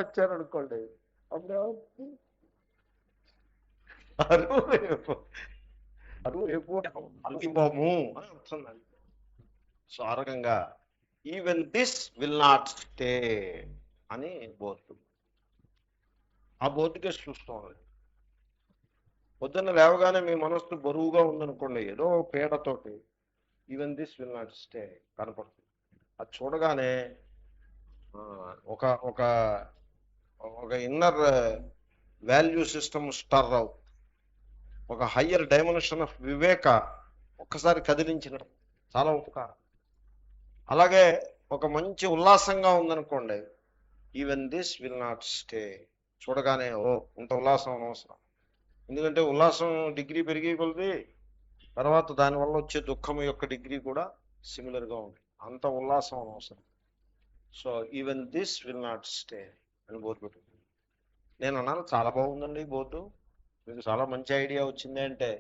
వచ్చారనుకోండి, అప్పుడు అరువు రేపు అరువు రేపు అనుభవము అని వస్తుందండి. సో ఆ రకంగా even this will not stay అని బోర్డు. ఆ బోర్డుకే చూసుకోవాలి. పొద్దున్న లేవగానే మీ మనస్సు బరువుగా ఉందనుకోండి, ఏదో పీడతోటి, even this will not stay కనపడుతుంది. అది చూడగానే ఒక ఒక ఒక ఇన్నర్ వాల్యూ సిస్టమ్ స్టర్ అవుతుంది. ఒక హయ్యర్ డైమెన్షన్ ఆఫ్ వివేక ఒక్కసారి కదిలించిన చాలా ఉపకారం. అలాగే ఒక మంచి ఉల్లాసంగా ఉందనుకోండి, even this will not stay చూడగానే ఓ ఇంత ఉల్లాసం అనవసరం. ఎందుకంటే ఉల్లాసం డిగ్రీ పెరిగే కొలది తర్వాత దానివల్ల వచ్చే దుఃఖం యొక్క డిగ్రీ కూడా సిమిలర్గా ఉంది. అంత ఉల్లాసం అనవసరం. So even this will not stay అని బోర్డు పెట్టుకుంది. నేను అన్నాను, చాలా బాగుందండి బోర్డు, మీకు చాలా మంచి ఐడియా వచ్చింది అంటే,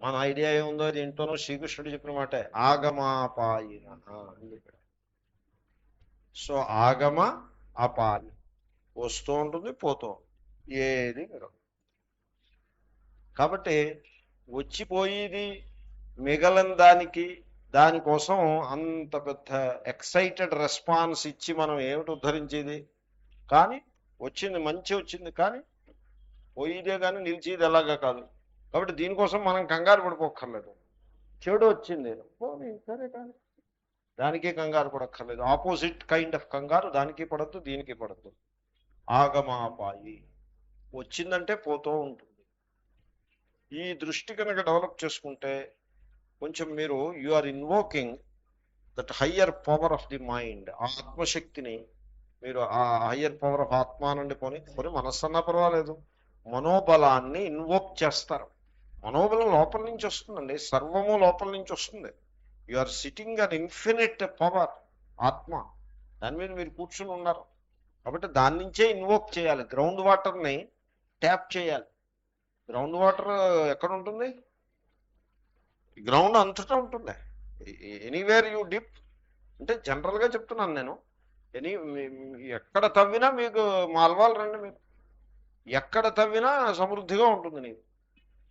మన ఐడియా ఏముందో దీంట్లోనూ శ్రీకృష్ణుడు చెప్పిన మాట ఆగమాపాయిన అని చెప్పాడు. సో ఆగమ అపాయి వస్తూ ఉంటుంది, పోతూ ఉంటుంది, ఏది మీరు. కాబట్టి వచ్చిపోయేది మిగలని దానికి దానికోసం అంత పెద్ద ఎక్సైటెడ్ రెస్పాన్స్ ఇచ్చి మనం ఏమిటి ఉద్ధరించేది? కానీ వచ్చింది, మంచి వచ్చింది, కానీ పోయిదే కానీ నిలిచేది ఎలాగా కాదు. కాబట్టి దీనికోసం మనం కంగారు పడిపోక్కర్లేదు. చెడు వచ్చింది, పోనీ సరే కానీ దానికి కంగారు పడక్కర్లేదు. ఆపోజిట్ కైండ్ ఆఫ్ కంగారు దానికి పడద్దు, దీనికి పడద్దు. ఆగమాపాయి వచ్చిందంటే పోతూ ఉంటుంది. ఈ దృష్టి కనుక డెవలప్ చేసుకుంటే కొంచెం మీరు you are invoking that higher power of the mind. ఆ ఆత్మశక్తిని మీరు, ఆ హయ్యర్ పవర్ ఆఫ్ ఆత్మ నుండి పోని మనస్సు అన్నా పర్వాలేదు, మనోబలాన్ని ఇన్వోక్ చేస్తారు. మనోబలం లోపల నుంచి వస్తుందండి, సర్వము లోపల నుంచి వస్తుంది. You are sitting on infinite power ఆత్మ, దాని మీద మీరు కూర్చుని ఉన్నారు. కాబట్టి దాని నుంచే ఇన్వోక్ చేయాలి. గ్రౌండ్ వాటర్ని ట్యాప్ చేయాలి. గ్రౌండ్ వాటర్ ఎక్కడ ఉంటుంది? గ్రౌండ్ అంతటా ఉంటుంది. ఎనీవేర్ యూ డిప్ అంటే జనరల్గా చెప్తున్నాను నేను. ఎక్కడ తవ్వినా మీకు మాల్వాలు రండి, మీరు ఎక్కడ తవ్వినా సమృద్ధిగా ఉంటుంది నీరు.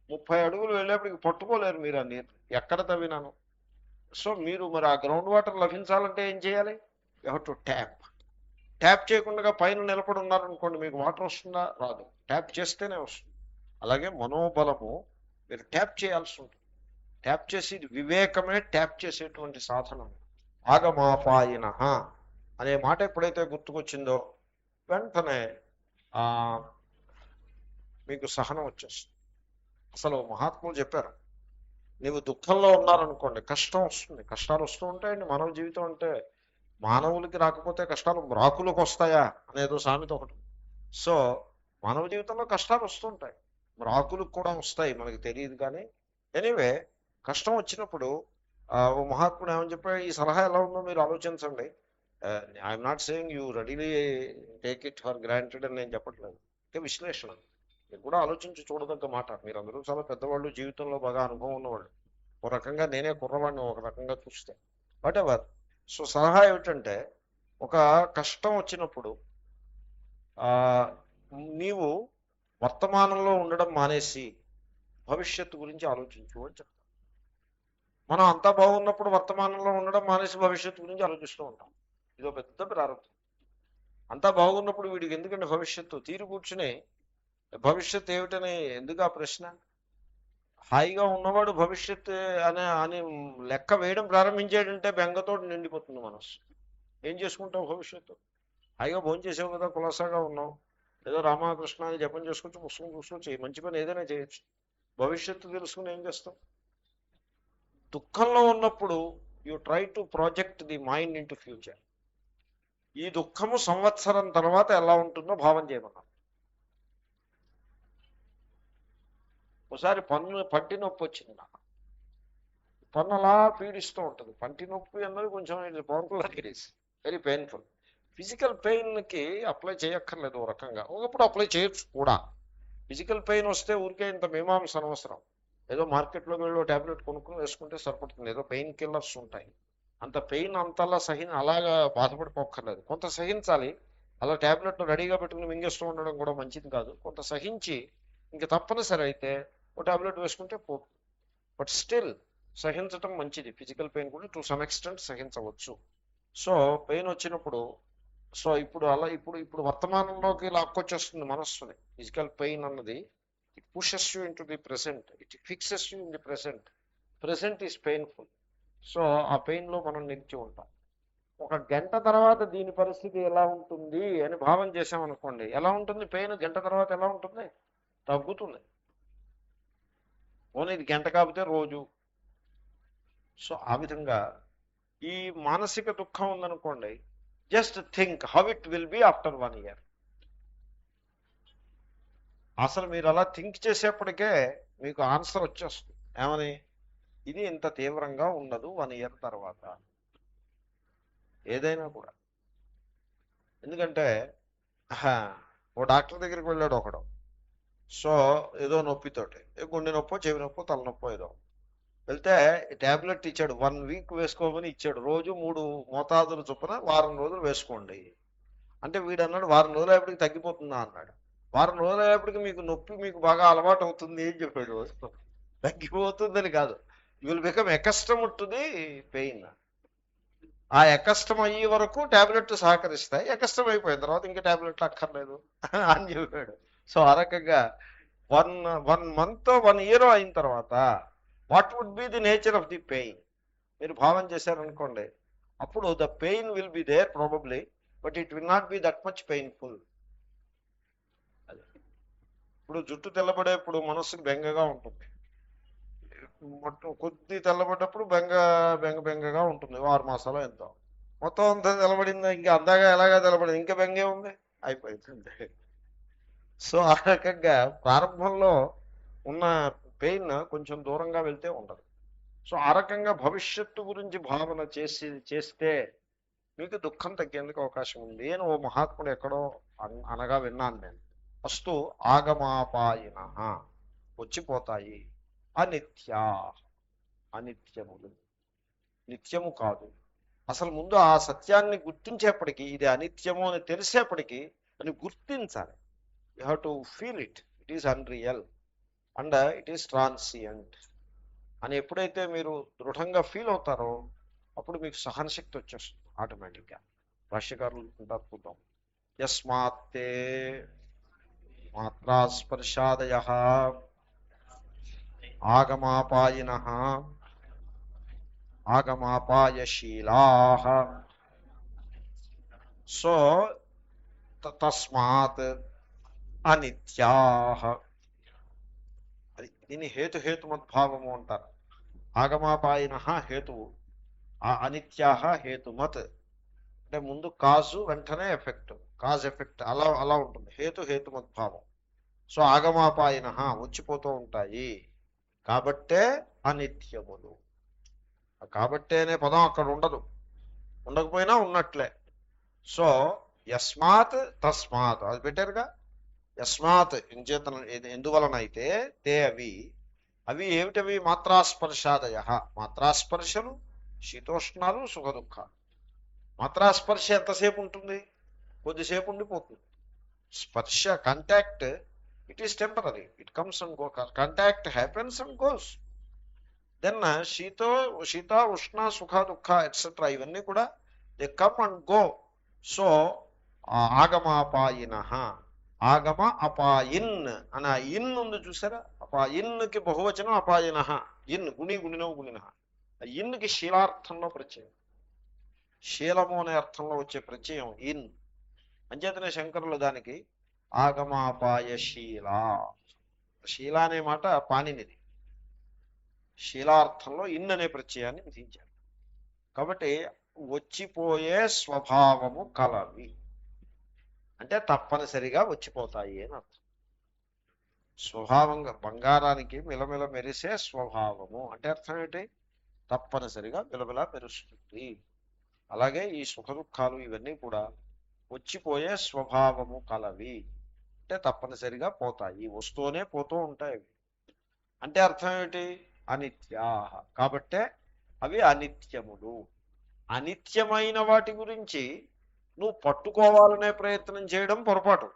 30 అడుగులు వెళ్ళేప్పటికి పట్టుకోలేరు మీరు ఆ నీరు, ఎక్కడ తవ్వినాను. సో మీరు మరి ఆ గ్రౌండ్ వాటర్ లభించాలంటే ఏం చేయాలి? You have to tap. Tap చేయకుండా పైన నిలబడి ఉన్నారనుకోండి, మీకు వాటర్ వస్తుందా? రాదు. ట్యాప్ చేస్తేనే వస్తుంది. అలాగే మనోబలము మీరు ట్యాప్ చేయాల్సి ఉంటుంది. ట్యాప్ చేసి వివేకమే ట్యాప్ చేసేటువంటి సాధనం. ఆగమాపాయన అనే మాట ఎప్పుడైతే గుర్తుకొచ్చిందో వెంటనే మీకు సహనం వచ్చేస్తుంది. అసలు మహాత్ములు చెప్పారు, నీవు దుఃఖంలో ఉన్నారనుకోండి, కష్టం వస్తుంది. కష్టాలు వస్తూ ఉంటాయండి. మానవ జీవితం అంటే మానవులకి రాకపోతే కష్టాలు మ్రాకులకు వస్తాయా అనేదో సామెత ఒకటి. సో మానవ జీవితంలో కష్టాలు వస్తుంటాయి, మ్రాకులకు కూడా వస్తాయి, మనకి తెలియదు. కానీ ఎనీవే కష్టం వచ్చినప్పుడు ఓ మహాత్ముడు ఏమని చెప్పాడు, ఈ సలహా ఎలా ఉందో మీరు ఆలోచించండి. I'm not saying you readily take it for granted అని నేను చెప్పట్లేదు. అంటే విశ్లేషణ మీరు కూడా ఆలోచించి చూడదగ్గ మాట. మీరు అందరూ చాలా పెద్దవాళ్ళు, జీవితంలో బాగా అనుభవం ఉన్నవాళ్ళు. ఒక రకంగా నేనే కుర్రవాడిని ఒక రకంగా చూస్తే, వాట్ ఎవర్. సో సలహా ఏమిటంటే, ఒక కష్టం వచ్చినప్పుడు నీవు వర్తమానంలో ఉండడం మానేసి భవిష్యత్తు గురించి ఆలోచించు అని చెప్తాను. మనం అంతా బాగున్నప్పుడు వర్తమానంలో ఉండడం మానేసి భవిష్యత్తు గురించి ఆలోచిస్తూ ఉంటాం. ఇదో పెద్ద ప్రారంభం. అంతా బాగున్నప్పుడు వీడికి ఎందుకంటే భవిష్యత్తు, తీరు కూర్చుని భవిష్యత్తు ఏమిటని ఎందుకు ఆ ప్రశ్న? హాయిగా ఉన్నవాడు భవిష్యత్తు అని లెక్క వేయడం ప్రారంభించాడంటే బెంగతో నిండిపోతుంది మనసు. ఏం చేసుకుంటావు భవిష్యత్తు? హాయిగా భోజనం చేసావు కదా, కులాసాగా ఉన్నావు, ఏదో రామకృష్ణ అని జపం చేసుకొచ్చి పుస్తకం చూసుకొచ్చి మంచి పని ఏదైనా చేయొచ్చు. భవిష్యత్తు తెలుసుకుని ఏం చేస్తాం? దుఃఖంలో ఉన్నప్పుడు you try to project the mind in to future. ఈ దుఃఖము సంవత్సరం తర్వాత ఎలా ఉంటుందో భావం చేయమన్నారు. ఒకసారి పంటి నొప్పి వచ్చింది నాకు. పన్ను అలా పీడిస్తూ ఉంటుంది. పంటి నొప్పి అన్నది కొంచెం పవర్ఫుల్, వెరీ పెయిన్ఫుల్. ఫిజికల్ పెయిన్కి అప్లై చేయక్కర్లేదు, ఓ రకంగా ఒకప్పుడు అప్లై చేయొచ్చు కూడా. ఫిజికల్ పెయిన్ వస్తే ఊరికే ఇంత మీమాంస అనవసరం. ఏదో మార్కెట్లో వెళ్ళి ట్యాబ్లెట్ కొనుక్కుని వేసుకుంటే సరిపడుతుంది. ఏదో పెయిన్ కిల్లర్స్ ఉంటాయి. అంత పెయిన్ అంతలా అలాగా బాధపడిపోక్కర్లేదు. కొంత సహించాలి. అలా ట్యాబ్లెట్ రెడీగా పెట్టుకుని మింగేస్తూ ఉండడం కూడా మంచిది కాదు. కొంత సహించి ఇంక తప్పనిసరి అయితే ఒక ట్యాబ్లెట్ వేసుకుంటే పోతుంది. బట్ స్టిల్ సహించటం మంచిది. ఫిజికల్ పెయిన్ కూడా టు సమ్ ఎక్స్టెంట్ సహించవచ్చు. సో పెయిన్ వచ్చినప్పుడు సో ఇప్పుడు అలా ఇప్పుడు ఇప్పుడు వర్తమానంలోకి లాక్కొచ్చేస్తుంది మనస్సుని. ఫిజికల్ పెయిన్ అన్నది it pushes you into the present, it fixes you in the present. Present is painful. So ఆ పెయిన్లో మనం నిలిచి ఉంటాం. ఒక గంట తర్వాత దీని పరిస్థితి ఎలా ఉంటుంది అని భావన చేసామనుకోండి, ఎలా ఉంటుంది పెయిన్ గంట తర్వాత ఎలా ఉంటుంది? తగ్గుతుంది. ఓన్లీ ఇది గంట కాకపోతే రోజు. సో ఆ విధంగా ఈ మానసిక దుఃఖం ఉందనుకోండి, just think how it will be after 1 year. అసలు మీరు అలా థింక్ చేసేప్పటికే మీకు ఆన్సర్ వచ్చేస్తుంది. ఏమని? ఇది ఇంత తీవ్రంగా ఉండదు 1 year తర్వాత. ఏదైనా కూడా. ఎందుకంటే ఓ డాక్టర్ దగ్గరికి వెళ్ళాడు ఒకడు. సో ఏదో నొప్పితోటి, గుండె నొప్పో చెవి నొప్పో తలనొప్పో ఏదో వెళ్తే ట్యాబ్లెట్ ఇచ్చాడు. 1 week వేసుకోమని ఇచ్చాడు. రోజు 3 మోతాదుల చొప్పున వారం రోజులు వేసుకోండి అంటే వీడు అన్నాడు వారం రోజులు అయ్యేప్పటికి తగ్గిపోతుందా అన్నాడు. వారం రోజులు అయ్యేప్పటికి మీకు నొప్పి మీకు బాగా అలవాటు అవుతుంది అని చెప్పాడు. తగ్గిపోతుందని కాదు, you will become accustomed to the pain. ఆ అకస్టమ్ అయ్యే వరకు ట్యాబ్లెట్ సహకరిస్తాయి, అకస్టమ్ అయిపోయిన తర్వాత ఇంకా ట్యాబ్లెట్లు అక్కర్లేదు అని చెప్పాడు. సో ఆ రకంగా 1 month 1 year అయిన తర్వాత what would be the nature of the pain మీరు భావన చేశారనుకోండి, అప్పుడు the pain will be there probably, but it will not be that much painful. అది ఇప్పుడు జుట్టు తెల్లబడేప్పుడు మనస్సుకు బెంగగా ఉంటుంది. కొద్ది తెల్లబడ్డప్పుడు బెంగగా ఉంటుంది. 6 మాసాలు ఎంతో. మొత్తం అంతా తెల్లబడిందా, ఇంకా అందాగా ఎలాగా తెల్లబడింది, ఇంకా బెంగే ఉంది, అయిపోయింది. సో ఆ రకంగా ప్రారంభంలో ఉన్న పెయిన్ కొంచెం దూరంగా వెళ్తే ఉండదు. సో ఆ రకంగా భవిష్యత్తు గురించి భావన చేస్తే మీకు దుఃఖం తగ్గేందుకు అవకాశం ఉంది అని ఓ మహాత్ముడు ఎక్కడో అనగా విన్నాను నేను. ఫస్ట్ ఆగమాపాయిన వచ్చిపోతాయి, అనిత్యా అనిత్యములు, నిత్యము కాదు. అసలు ముందు ఆ సత్యాన్ని గుర్తించేప్పటికీ, ఇది అనిత్యము అని తెలిసేప్పటికీ అని గుర్తించాలి. You have to feel it, it is unreal and it is transient అని ఎప్పుడైతే మీరు దృఢంగా ఫీల్ అవుతారో అప్పుడు మీకు సహనశక్తి వచ్చేస్తుంది ఆటోమేటిక్గా. భాష్యకారులు అద్భుతం. యస్మాత్తే మాత్రాస్పర్శాదయ ఆగమాపాయినః ఆగమాపాయశీలాః. సో తస్మాత్ అనిత్యాః. దీన్ని హేతుమద్భావము అంటారు. ఆగమాపాయినః హేతువు, అనిత్యాః హేతుమత్. అంటే ముందు కాజు వెంటనే ఎఫెక్ట్, కాజ్ ఎఫెక్ట్ అలా ఉంటుంది. హేతుమద్భావం. సో ఆగమాపాయినః వచ్చిపోతూ ఉంటాయి కాబట్టే అనిత్యములు. కాబట్టే అనే పదం అక్కడ ఉండదు, ఉండకపోయినా ఉన్నట్లే. సో యస్మాత్ తస్మాత్ అది పెట్టారుగా. యస్మాత్ ఇంచేతన ఎందువలనైతే తే అవి ఏమిటవి? మాత్రాస్పర్శాదయ. మాత్రాస్పర్శలు శీతోష్ణాలు సుఖ దుఃఖాలు. మాత్రాస్పర్శ ఎంతసేపు ఉంటుంది? కొద్దిసేపు ఉండిపోతుంది. స్పర్శ contact it is temporary, it comes and go. Contact happens and goes. Then శీత ఉష్ణ సుఖ దుఃఖ ఎట్సెట్రా ఇవన్నీ కూడా they come and go. So ఆగమాపాయిన, ఆగమ అపాయిన్ అని ఆ ఇన్ ఉంది చూసారా? అపాయిన్కి బహువచనం అపాయిన. ఇన్ గుణినో గుణిన. ఆ ఇన్కి శీలార్థంలో ప్రత్యయం, శీలము అనే అర్థంలో వచ్చే ప్రత్యయం ఇన్. అంచేతనే శంకరులు దానికి ఆగమాపాయశీల, శీల అనే మాట పాణినిది. శీలార్థంలో ఇన్ అనే ప్రత్యయాన్ని విధించారు. కాబట్టి వచ్చిపోయే స్వభావము కలవి అంటే తప్పనిసరిగా వచ్చిపోతాయి అని అర్థం. స్వభావంగా బంగారానికి మిలమిల మెరిసే స్వభావము అంటే అర్థం ఏంటి? తప్పనిసరిగా మిలమిల మెరుస్తుంది. అలాగే ఈ సుఖ దుఃఖాలు ఇవన్నీ కూడా వచ్చిపోయే స్వభావము కలవి అంటే తప్పనిసరిగా పోతాయి, వస్తూనే పోతూ ఉంటాయి. అంటే అర్థం ఏమిటి? అనిత్యా. కాబట్టే అవి అనిత్యములు. అనిత్యమైన వాటి గురించి నువ్వు పట్టుకోవాలనే ప్రయత్నం చేయడం పొరపాటు.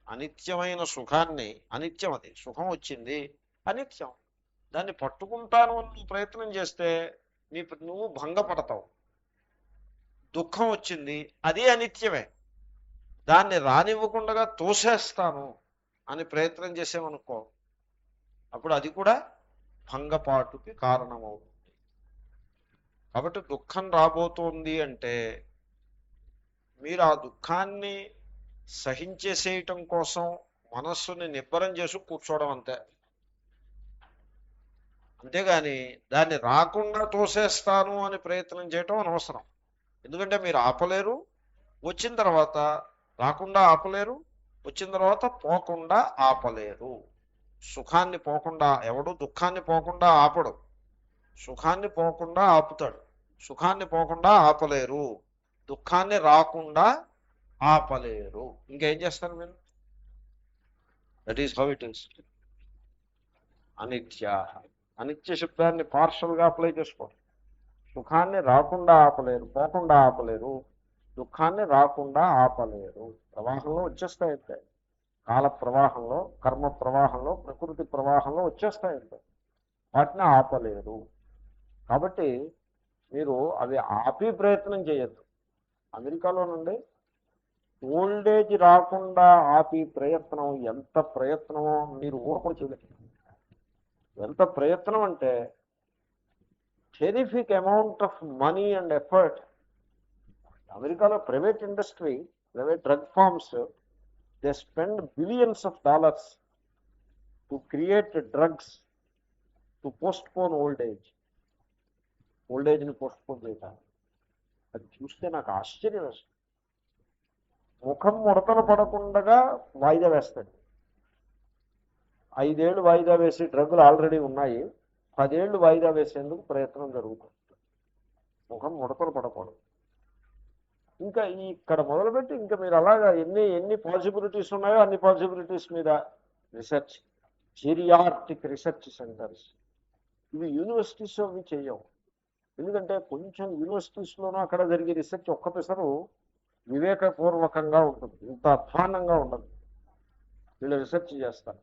అనిత్యమైన సుఖాన్ని, అనిత్యం అది, సుఖం వచ్చింది అనిత్యం, దాన్ని పట్టుకుంటాను అని నువ్వు ప్రయత్నం చేస్తే నువ్వు భంగపడతావు. దుఃఖం వచ్చింది, అది అనిత్యమే, దాన్ని రానివ్వకుండా తోసేస్తాను అని ప్రయత్నం చేసామనుకో, అప్పుడు అది కూడా భంగపాటుకి కారణమవుతుంది. కాబట్టి దుఃఖం రాబోతోంది అంటే మీరు ఆ దుఃఖాన్ని సహించేసేయటం కోసం మనస్సుని నిబ్బరం చేసి కూర్చోవడం అంతే. అంతేగాని దాన్ని రాకుండా తోసేస్తాను అని ప్రయత్నం చేయటం అనవసరం. ఎందుకంటే మీరు ఆపలేరు, వచ్చిన తర్వాత రాకుండా ఆపలేరు, వచ్చిన తర్వాత పోకుండా ఆపలేరు. సుఖాన్ని పోకుండా ఎవడు దుఃఖాన్ని పోకుండా ఆపడు, సుఖాన్ని పోకుండా ఆపుతాడు. సుఖాన్ని పోకుండా ఆపలేరు, దుఃఖాన్ని రాకుండా ఆపలేరు. ఇంకేం చేస్తారు మీరు? That is how it is. అనిత్య, అనిత్య శబ్దాన్ని పార్షల్గా అప్లై చేసుకోండి. సుఖాన్ని రాకుండా ఆపలేరు, పోకుండా ఆపలేరు, దుఃఖాన్ని రాకుండా ఆపలేరు. ప్రవాహంలో వచ్చేస్తాయంటే, కాల ప్రవాహంలో, కర్మ ప్రవాహంలో, ప్రకృతి ప్రవాహంలో వచ్చేస్తాయంటే వాటిని ఆపలేరు. కాబట్టి మీరు అవి ఆపి ప్రయత్నం చేయొద్దు. అమెరికాలో నుండి ఓల్డేజ్ రాకుండా ఆపి ప్రయత్నం ఎంత ప్రయత్నమో మీరు ఊహకూడా చేయలేదు. ఎంత ప్రయత్నం అంటే terrific amount of money and effort. అమెరికాలో private industry, private drug farms, they spend billions of dollars to create drugs to postpone ఓల్డేజ్ని పోస్ట్పోన్ చేయటానికి. అది చూస్తే నాకు ఆశ్చర్యం వేస్తుంది. ముఖం ముడతలు పడకుండా వాయిదా వేస్తాడు. 5 ఏళ్ళు వాయిదా వేసి డ్రగ్గులు ఆల్రెడీ ఉన్నాయి, 10 ఏళ్ళు వాయిదా వేసేందుకు ప్రయత్నం జరుగుతుంది. ముఖం ముడతలు పడకూడదు. ఇంకా ఇక్కడ మొదలుపెట్టి ఇంకా మీరు అలాగా ఎన్ని పాసిబిలిటీస్ ఉన్నాయో అన్ని పాసిబిలిటీస్ మీద రీసెర్చ్, జీరియార్టిక్ రీసెర్చ్ సెంటర్స్. ఇవి యూనివర్సిటీస్ అవి చేయవు. ఎందుకంటే కొంచెం యూనివర్సిటీస్లోనూ అక్కడ జరిగే రీసెర్చ్ ఒక్క పిసరు వివేకపూర్వకంగా ఉంటుంది, ఇంత అధ్వానంగా ఉండదు. వీళ్ళు రీసెర్చ్ చేస్తారు,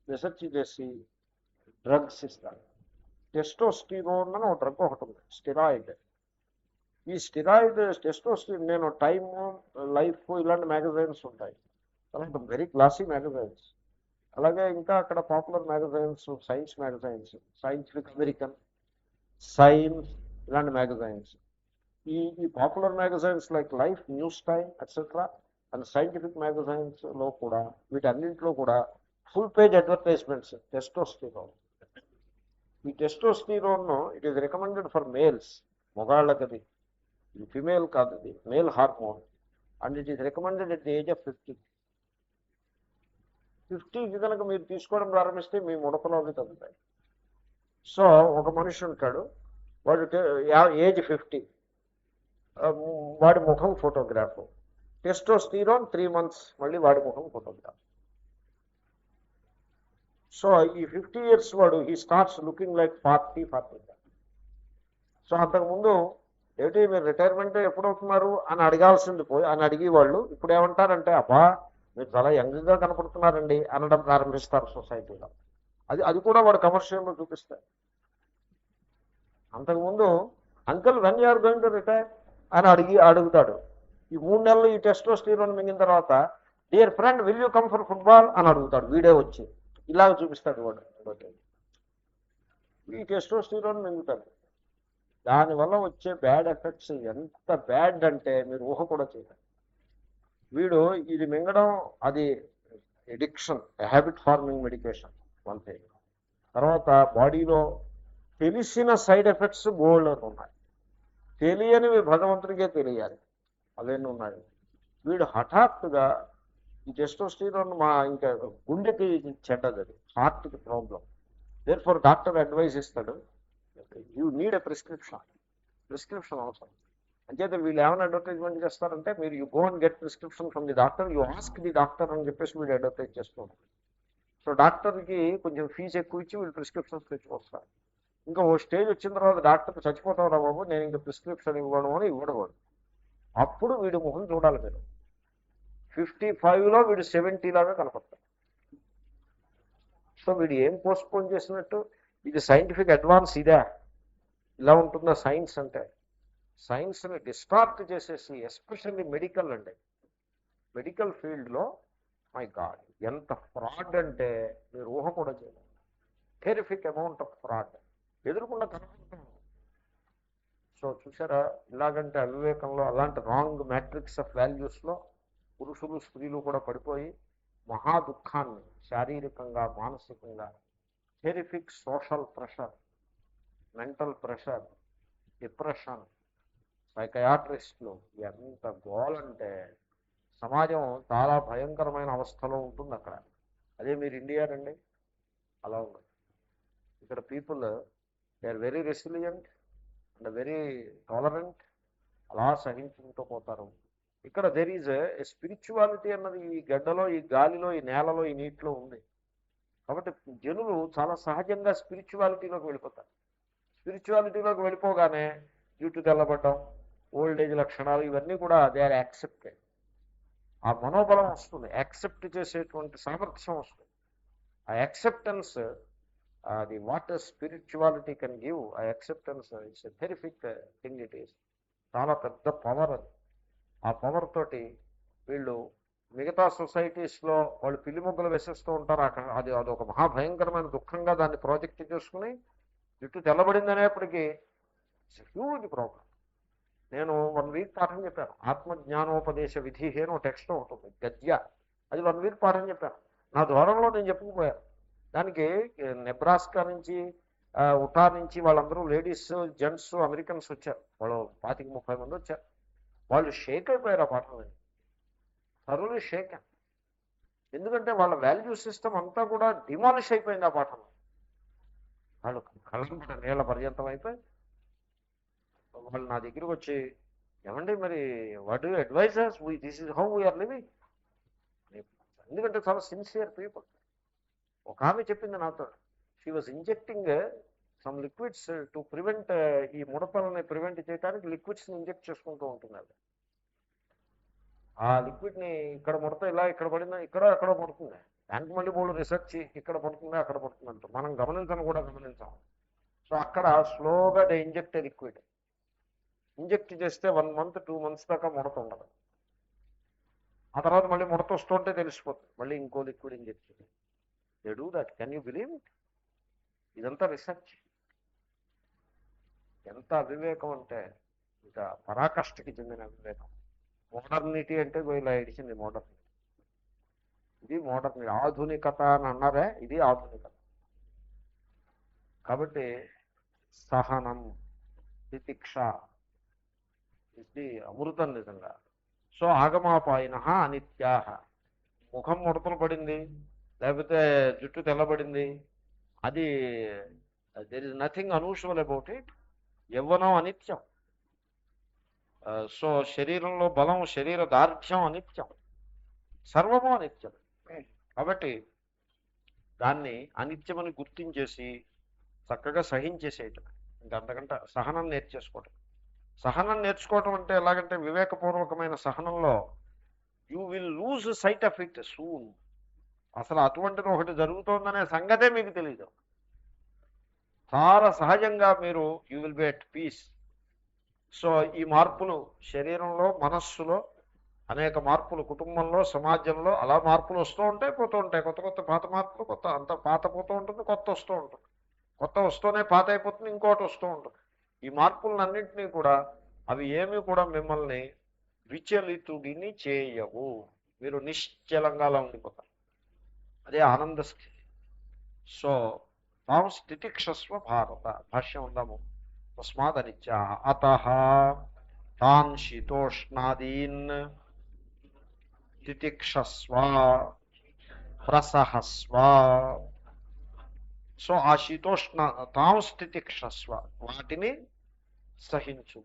రీసెర్చ్ చేసి డ్రగ్స్ ఇస్తారు. టెస్టోస్టిరోన్ అని ఒక డ్రగ్ ఒకటి ఉంది, స్టిరాయిడ్. ఈ స్టిరాయిడ్ టెస్టోస్టిరోన్, నేను టైమ్, లైఫ్ ఇలాంటి మ్యాగజైన్స్ ఉంటాయి, అలాంటి వెరీ క్లాసీ మ్యాగజైన్స్. అలాగే ఇంకా అక్కడ popular magazines, science magazines, Scientific American, Science, ఇలాంటి మ్యాగజైన్స్. ఈ popular magazines like Life, news Time etcetera and scientific magazines లో కూడా, వీటన్నింటిలో కూడా ఫుల్ పేజ్ అడ్వర్టైజ్మెంట్స్ టెస్టోస్టిరోన్. ఈ testosterone it is recommended for males, మొగాళ్ళకది, ఇది ఫిమేల్ కాదు, ఇది male hormone. And it is recommended at the age of 50. 50కి కనుక మీరు తీసుకోవడం ప్రారంభిస్తే మీ ముడతలు అవి తగ్గుతాయి. సో ఒక మనిషి ఉంటాడు, వాడు ఏజ్ 50, వాడి ముఖం ఫోటోగ్రాఫ్, టెస్టోస్టిరోన్ 3 months, మళ్ళీ వాడి ముఖం ఫోటోగ్రాఫ్. సో ఈ 50 years వాడు he starts looking like 40. So అంతకుముందు ఏమిటి మీరు రిటైర్మెంట్ ఎప్పుడవుతున్నారు అని అడగాల్సింది పోయి అని అడిగేవాళ్ళు ఇప్పుడు ఏమంటారంటే, అబ్బా మీరు చాలా యంగ్గా కనపడుతున్నారండి అనడం ప్రారంభిస్తారు సొసైటీలో. అది కూడా వాడు కమర్షియల్లో చూపిస్తారు. అంతకుముందు uncle when you're going to retire అని అడుగుతాడు. ఈ 3 నెలలు ఈ టెస్టోస్టిరోన్ మింగిన తర్వాత, dear friend will you come for football అని అడుగుతాడు. వీడే వచ్చి ఇలాగ చూపిస్తాడు వాడు. ఈ టెస్టోస్టిరోన్ మింగుతాడు. దానివల్ల వచ్చే బ్యాడ్ ఎఫెక్ట్స్ ఎంత బ్యాడ్ అంటే మీరు ఊహ కూడా చేయలేదు. వీడు ఇది మింగడం అది addiction, habit farming medication one thing. తర్వాత బాడీలో తెలిసిన సైడ్ ఎఫెక్ట్స్ బోల్డ్ ఉన్నాయి, తెలియనివి భగవంతుడికే తెలియాలి, అవన్నీ ఉన్నాయి. వీడు హఠాత్తుగా ఈ టెస్టోస్టిరోన్ ఇంకా గుండెకి చెడ్డది, అది హార్ట్కి problem. There for doctor advice ఇస్తాడు, యూ నీడ్ ఎ ప్రిస్క్రిప్షన్ అవసరం. అంచేత వీళ్ళు ఏమైనా అడ్వర్టైజ్మెంట్ చేస్తారంటే, మీరు you go and get prescription from the doctor, you ask the doctor అని చెప్పేసి వీళ్ళు అడ్వర్టైజ్ చేస్తున్నారు. సో డాక్టర్కి కొంచెం ఫీజు ఎక్కువ ఇచ్చి వీళ్ళు ప్రిస్క్రిప్షన్స్ తెచ్చుకొస్తారు. ఇంకా ఓ స్టేజ్ వచ్చిన తర్వాత డాక్టర్ చచ్చిపోతావు రా బాబు, నేను ఇంకా ప్రిస్క్రిప్షన్ ఇవ్వడం అని ఇవ్వడవాడు. అప్పుడు వీడి ముఖం చూడాలి మీరు. 55లో వీడు 70 లాగా కనపడతాడు. సో వీడు ఏం పోస్ట్పోన్ చేసినట్టు? ఇది సైంటిఫిక్ అడ్వాన్స్ ఇదే, ఇలా ఉంటుందా సైన్స్ అంటే? సైన్స్ని డిస్టార్ట్ చేసేసి, ఎస్పెషల్లీ మెడికల్ అండి, మెడికల్ ఫీల్డ్లో మై గాడ్ ఎంత ఫ్రాడ్ అంటే మీరు ఊహ కూడా చేయలేదు. టెరిఫిక్ అమౌంట్ ఆఫ్ ఫ్రాడ్ ఎదురుకుండా కనపడుతుంది. సో చూసారా, ఇలాగంటే అవివేకంలో, అలాంటి రాంగ్ మ్యాట్రిక్స్ ఆఫ్ వాల్యూస్లో పురుషులు స్త్రీలు కూడా పడిపోయి మహా దుఃఖాన్ని శారీరకంగా మానసికంగా, terrific social pressure, mental pressure, depression, సైకయాట్రిస్టులు, ఎంత గోలంటే సమాజం చాలా భయంకరమైన అవస్థలో ఉంటుంది అక్కడ. అదే మీరు ఇండియా రండి, అలా ఉంది. ఇక్కడ people they are very resilient and very tolerant, అలా సహించుకుంటూ పోతారు. ఇక్కడ దెర్ ఈజ్ ఏ స్పిరిచువాలిటీ అన్నది ఈ గడ్డలో, ఈ గాలిలో, ఈ నేలలో, ఈ నీటిలో ఉంది. కాబట్టి జనులు చాలా సహజంగా స్పిరిచువాలిటీలోకి వెళ్ళిపోతారు. స్పిరిచువాలిటీలోకి వెళ్ళిపోగానే జుట్టు తెల్లబడ్డం, ఓల్డ్ ఏజ్ లక్షణాలు, ఇవన్నీ కూడా దే ఆర్ యాక్సెప్టెడ్. ఆ మనోబలం వస్తుంది, యాక్సెప్ట్ చేసేటువంటి సామర్థ్యం వస్తుంది. ఆ యాక్సెప్టెన్స్, అది వాట్ స్పిరిచువాలిటీ కెన్ గివ్, ఆ acceptance it's a terrific thing. It is చాలా పెద్ద పవర్ అది. ఆ పవర్ తోటి వీళ్ళు మిగతా సొసైటీస్లో వాళ్ళు పిల్లి మొగ్గలు వేసేస్తూ ఉంటారు. అక్కడ అది అదొక మహాభయంకరమైన దుఃఖంగా దాన్ని ప్రాజెక్ట్ చేసుకుని జుట్టు తెల్లబడిందనేప్పటికీ ఇట్స్ హ్యూజ్ ప్రాబ్లం. నేను 1 వీక్ పాఠం చెప్పాను, ఆత్మజ్ఞానోపదేశ విధి అని ఒక టెక్స్ట్ ఉంటుంది, గద్య. అది 1 వీక్ పాఠం చెప్పాను. నా ద్వారంలో నేను చెప్పుకుపోయాను. దానికి నెబ్రాస్కా నుంచి, ఉటా నుంచి వాళ్ళందరూ లేడీస్, జెంట్స్, అమెరికన్స్ వచ్చారు. వాళ్ళు 25-30 మంది వచ్చారు. వాళ్ళు షేక్ అయిపోయారు ఆ పాఠం. థరోలీ షేక్. ఎందుకంటే వాళ్ళ వాల్యూ సిస్టమ్ అంతా కూడా డిమాలిష్ అయిపోయింది ఆ పాఠంలో. వాళ్ళు కళ్ళ నీళ్ళ పర్యంతం అయిపోయి వాళ్ళు నా దగ్గరికి వచ్చి, ఏమండి మరి what do advisers, this is how we're living. ఎందుకంటే చాలా సిన్సియర్ పీపుల్. ఒక ఆమె చెప్పింది నాతో, she was injecting some liquids to prevent, ఈ ముడతలని ప్రివెంట్ చేయడానికి లిక్విడ్స్ని ఇంజెక్ట్ చేసుకుంటూ ఉంటున్నారు. ఆ లిక్విడ్ని ఇక్కడ ముడత ఇలా ఇక్కడ పడిందా, ఇక్కడ అక్కడ పడుతుంది. దానికి మళ్ళీ మూడు రీసెర్చ్, ఇక్కడ పడుతుందా అక్కడ పడుతుందంట. మనం గమనించను కూడా గమనించాం. సో అక్కడ స్లోగా దే ఇంజెక్ట్ లిక్విడ్. ఇంజెక్ట్ చేస్తే 1 month 2 months దాకా ముడత ఉండదు. ఆ తర్వాత మళ్ళీ ముడత వస్తుంటే తెలిసిపోతుంది, మళ్ళీ ఇంకో లిక్విడ్ ఇంజెక్ట్ చేయాలి. They do that. Can you believe it? ఇదంతా రీసెర్చ్. ఎంత అవివేకం అంటే ఇంకా పరాకాష్ఠకి చెందిన అవివేకం. మోడర్నిటీ అంటే ఇలా ఇడిచింది మోడర్నిటీ. ఇది మోడర్నిటీ. ఆధునికత అని అన్నారే, ఇది ఆధునికత. కాబట్టి సహనం, తితిక్ష, ఇది అమృతం నిజంగా. సో ఆగమాపాయన అనిత్యా. ముఖం ముడతలు పడింది, లేకపోతే జుట్టు తెల్లబడింది, అది there is nothing unusual about it. Yavvanam అనిత్యం. So శరీరంలో బలం, శరీర దార్ఢ్యం అనిత్యం, సర్వము అనిత్యం. కాబట్టి దాన్ని అనిత్యమని గుర్తించేసి చక్కగా సహించేసేయటం. ఇంకా అంతకంటే సహనం నేర్చేసుకోవటం. సహనం నేర్చుకోవటం అంటే ఎలాగంటే వివేకపూర్వకమైన సహనంలో you will lose sight of it soon. అసలు అటువంటిది ఒకటి జరుగుతోందనే సంగతే మీకు తెలియదు. చాలా సహజంగా మీరు you will be at peace. So ఈ మార్పులు శరీరంలో, మనస్సులో అనేక మార్పులు, కుటుంబంలో, సమాజంలో అలా మార్పులు వస్తూ ఉంటాయి, పోతూ ఉంటాయి. కొత్త కొత్త పాత మార్పులు, కొత్త అంత పాత పోతూ ఉంటుంది, కొత్త వస్తూ ఉంటుంది. కొత్త వస్తూనే పాత అయిపోతుంది, ఇంకోటి వస్తూ ఉంటుంది. ఈ మార్పులన్నింటినీ కూడా అవి ఏమీ కూడా మిమ్మల్ని విచలితుడిని చేయవు. మీరు నిశ్చలంగా ఉండిపోతారు. అదే ఆనంద స్థితి. సో తాం స్థితిక్షస్వ భారత. భాష్యం ఉందాము. తస్మాదనిత్య అతః తాన్ శీతోష్ణాదీన్ తితిక్షస్వ ప్రసహస్వ. సో ఆ శీతోష్ణ తాం స్థితిక్షస్వ, వాటిని సహించు.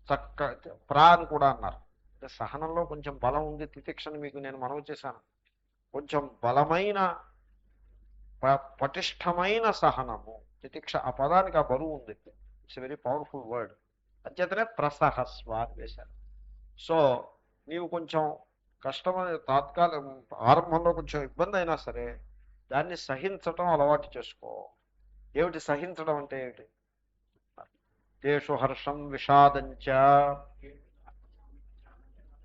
చక్క ప్రా అని కూడా అన్నారు. అంటే సహనంలో కొంచెం బలం ఉంది. తితిక్షని మీకు నేను మనవి చేశాను. కొంచెం బలమైన పటిష్టమైన సహనము తితిక్ష. ఆ పదానికి ఆ బరువు ఉంది. It's very powerful word. అంచేతనే ప్రసహస్వ అని వేశారు. సో నీవు కొంచెం కష్టమైన తాత్కాలిక ఆరంభంలో కొంచెం ఇబ్బంది అయినా సరే దాన్ని సహించటం అలవాటు చేసుకో. ఏమిటి సహించడం అంటే ఏమిటి? తేషు హర్షం విషాదంచ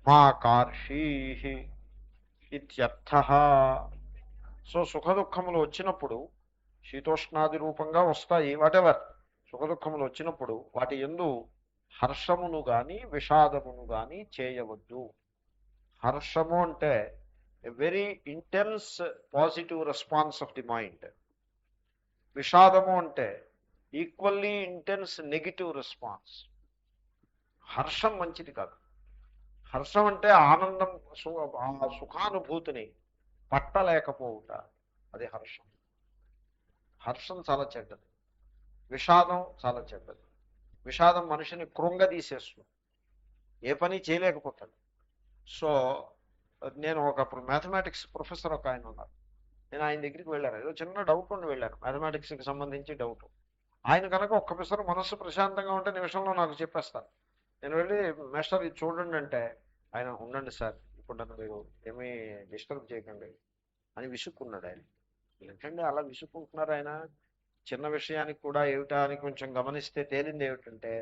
మా కార్షీ ఇత్యర్థ. సో సుఖ దుఃఖములు వచ్చినప్పుడు శీతోష్ణాది రూపంగా వస్తాయి, వాటెవర్. సుఖ దుఃఖములు వచ్చినప్పుడు వాటి యందు హర్షమును గాని విషాదమును గాని చేయవద్దు. హర్షము అంటే a very intense positive response of the mind. విషాదము అంటే ఈక్వల్లీ ఇంటెన్స్ నెగిటివ్ రెస్పాన్స్. హర్షం మంచిది కాదు. హర్షం అంటే ఆనందం, ఆ సుఖానుభూతిని పట్టలేకపోవుట, అది హర్షం. హర్షం చాలా చెడ్డది, విషాదం చాలా చెడ్డది. విషాదం మనిషిని కృంగదీసేస్తుంది, ఏ పని చేయలేకపోతాడు. సో నేను ఒకప్పుడు మ్యాథమెటిక్స్ ప్రొఫెసర్ ఒక ఆయన ఉన్నారు. నేను ఆయన దగ్గరికి వెళ్ళాను, ఏదో చిన్న డౌట్ ఉండి వెళ్ళాను, మ్యాథమెటిక్స్కి సంబంధించి డౌట్. ఆయన కనుక ఒక్క పిసరు మనస్సు ప్రశాంతంగా ఉంటే నిమిషంలో నాకు చెప్పేస్తారు. నేను వెళ్ళి మాస్టర్ ఇది చూడండి అంటే ఆయన ఉండండి సార్, ఇప్పుడు నన్ను మీరు ఏమీ డిస్టర్బ్ చేయకండి అని విసుక్కున్నాడు ఆయన. ఎందుకంటే అలా విసుక్కుంటున్నారు ఆయన? చిన్న విషయానికి కూడా ఏమిటా అని కొంచెం గమనిస్తే తేలింది ఏమిటంటే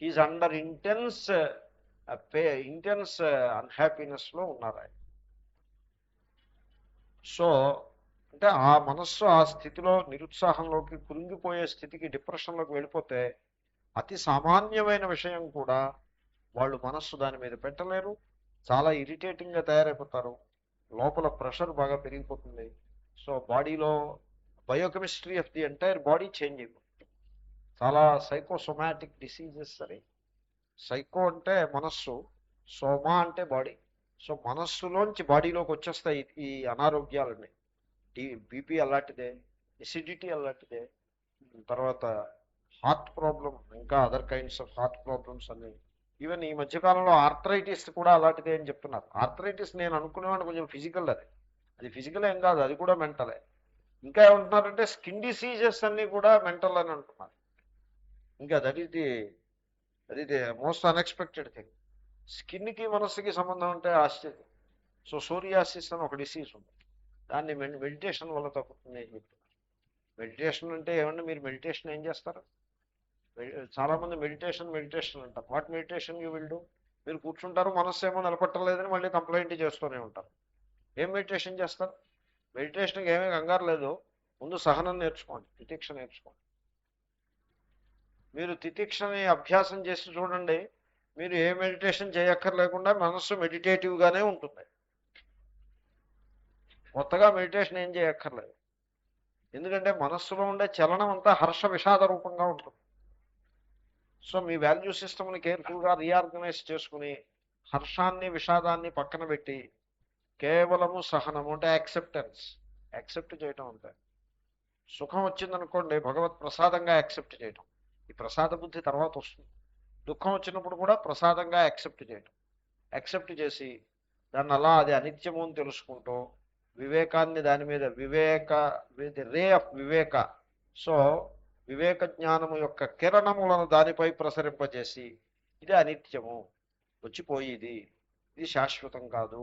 హీజ్ అండర్ ఇంటెన్స్ ఇంటెన్స్ అన్హ్యాపీనెస్లో ఉన్నారు ఆయన. సో అంటే ఆ మనస్సు ఆ స్థితిలో నిరుత్సాహంలోకి కృంగిపోయే స్థితికి, డిప్రెషన్లోకి వెళ్ళిపోతే అతి సామాన్యమైన విషయం కూడా వాళ్ళు మనస్సు దాని మీద పెట్టలేరు, చాలా ఇరిటేటింగ్గా తయారైపోతారు, లోపల ప్రెషర్ బాగా పెరిగిపోతుంది. సో బాడీలో biochemistry of the entire body change అయిపోతుంది. చాలా సైకోసొమాటిక్ డిసీజెస్ అని. సైకో అంటే మనస్సు, సోమా అంటే బాడీ. సో మనస్సులోంచి బాడీలోకి వచ్చేస్తాయి ఈ అనారోగ్యాలన్నీ. బీపీ అలాంటిదే, ఎసిడిటీ అలాంటిదే, తర్వాత హార్ట్ ప్రాబ్లం, ఇంకా other kinds of heart problems అన్నీ. ఈవెన్ ఈ మధ్యకాలంలో ఆర్థరైటిస్ కూడా అలాంటిదే అని చెప్తున్నారు. ఆర్థరైటిస్ నేను అనుకునేవాడిని కొంచెం ఫిజికల్, అది ఫిజికల్ ఏం కాదు, అది కూడా మెంటలే. ఇంకా ఏమంటున్నారంటే స్కిన్ డిసీజెస్ అన్నీ కూడా మెంటల్ అని అంటున్నారు. ఇంకా that is the most unexpected thing. స్కిన్కి మనస్సుకి సంబంధం అంటే ఆశ్చర్యం. సో సోరియాసిస్ అని ఒక డిసీజ్ ఉంది, దాన్ని మెడిటేషన్ వల్ల తగ్గుతుంది అని చెప్తున్నారు. మెడిటేషన్ అంటే ఏమన్నా, మీరు మెడిటేషన్ ఏం చేస్తారు? చాలామంది మెడిటేషన్ అంటారు. What meditation you will do? మీరు కూర్చుంటారు, మనస్సు ఏమో నిలబట్టలేదని మళ్ళీ కంప్లైంట్ చేస్తూనే ఉంటారు. ఏం మెడిటేషన్ చేస్తారు? మెడిటేషన్కి ఏమీ కంగారు లేదు, ముందు సహనం నేర్చుకోండి, తితిక్ష నేర్చుకోండి. మీరు తితిక్షని అభ్యాసం చేసి చూడండి, మీరు ఏ మెడిటేషన్ చేయక్కర్లేకుండా మనస్సు మెడిటేటివ్గానే ఉంటుంది. కొత్తగా మెడిటేషన్ ఏం చేయక్కర్లేదు, ఎందుకంటే మనస్సులో ఉండే చలనం అంతా హర్ష విషాద రూపంగా ఉంటుంది. సో మీ వాల్యూ సిస్టమ్ని కేర్ఫుల్గా రీఆర్గనైజ్ చేసుకుని హర్షాన్ని విషాదాన్ని పక్కన పెట్టి కేవలము సహనము అంటే యాక్సెప్ట్ చేయటం అంతే. సుఖం వచ్చిందనుకోండి, భగవత్ ప్రసాదంగా యాక్సెప్ట్ చేయటం. ఈ ప్రసాద బుద్ధి తర్వాత వస్తుంది. దుఃఖం వచ్చినప్పుడు కూడా ప్రసాదంగా యాక్సెప్ట్ చేసి దాన్ని అలా అది అనిత్యము అని తెలుసుకుంటూ వివేకాన్ని దాని మీద రే ఆఫ్ వివేక, సో వివేక జ్ఞానము యొక్క కిరణములను దానిపై ప్రసరింపజేసి ఇది అనిత్యము, వచ్చిపోయేది, ఇది శాశ్వతం కాదు,